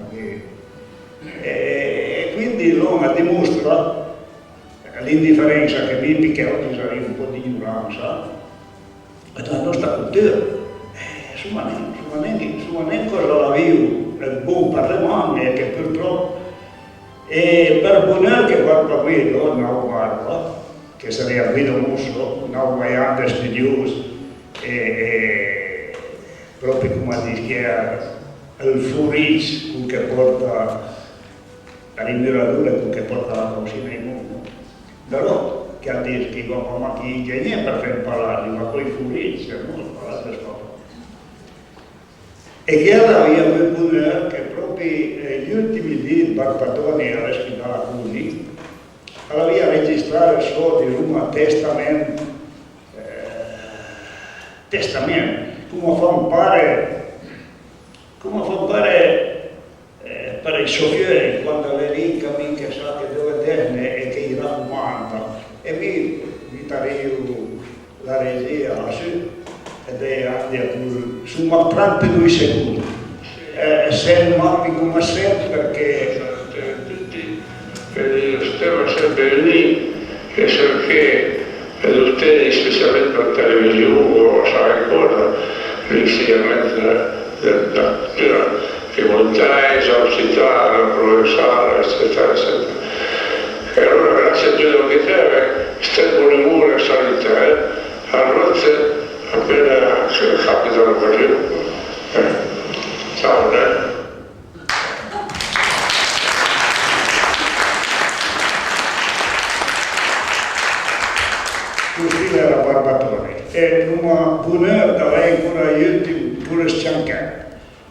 E quindi l'uomo dimostra l'indifferenza che vivi, che oggi sarà un po' di ignoranza, della nostra cultura. Insomma, non cosa la vivo, il buon Parlamento e che purtroppo, e per buonare che guarda qui, non guarda, che sarebbe Guido Musso, un guaiante studioso, e proprio come dice il furiz che porta la rimuratura che porta la cosina in mondo. Però che ha detto che ma chi ingegnere per far parlare, ma poi furiz, non parlare per scopo. E che aveva venuto che proprio gli ultimi di Barbatoni alla Spidala Cuni aveva registrato il suo di Roma testamento, come fa fare per i soffieri quando le ricche minchia sa che dove tenne e che gli raccomanda. E mi tarevo la regia su ed è anche su 32 secondi. Se mappi come sempre perché Stefano sempre lì e perché per tutti, specialmente per televisione o sai cosa, l'insegnamento della piemontese, occitana, provenzale, eccetera, eccetera. giù dalla chitarra, stai buone mura solitaria, a rotte appena capita l'occasione. Ciao, Cristina era barbatore e una bună da lei până iutim până scianca.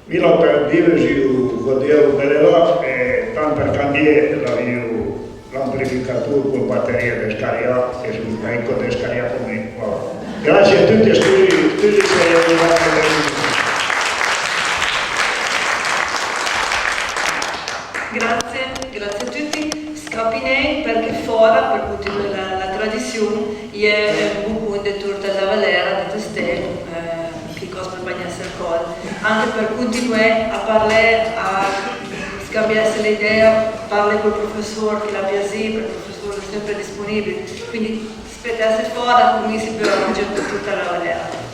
Milo per dire giù godeo bello e tanto per cambiare l'amplificatore con batteria di scarica e sul carico di scarica come wow. Grazie a tutti e tutti sei arrivati. Grazie a tutti. Scapinei perché fuori, per continuare la tradizione, è un buon detour della Valera, di Testel, che cosa per bagnarsi al collo. Anche per continuare a parlare, a scambiarsi le idee, parlare col professore che l'abbia sempre, il professore è sempre disponibile. Quindi aspettarsi fuori, come si può raggiungere tutta la Valera.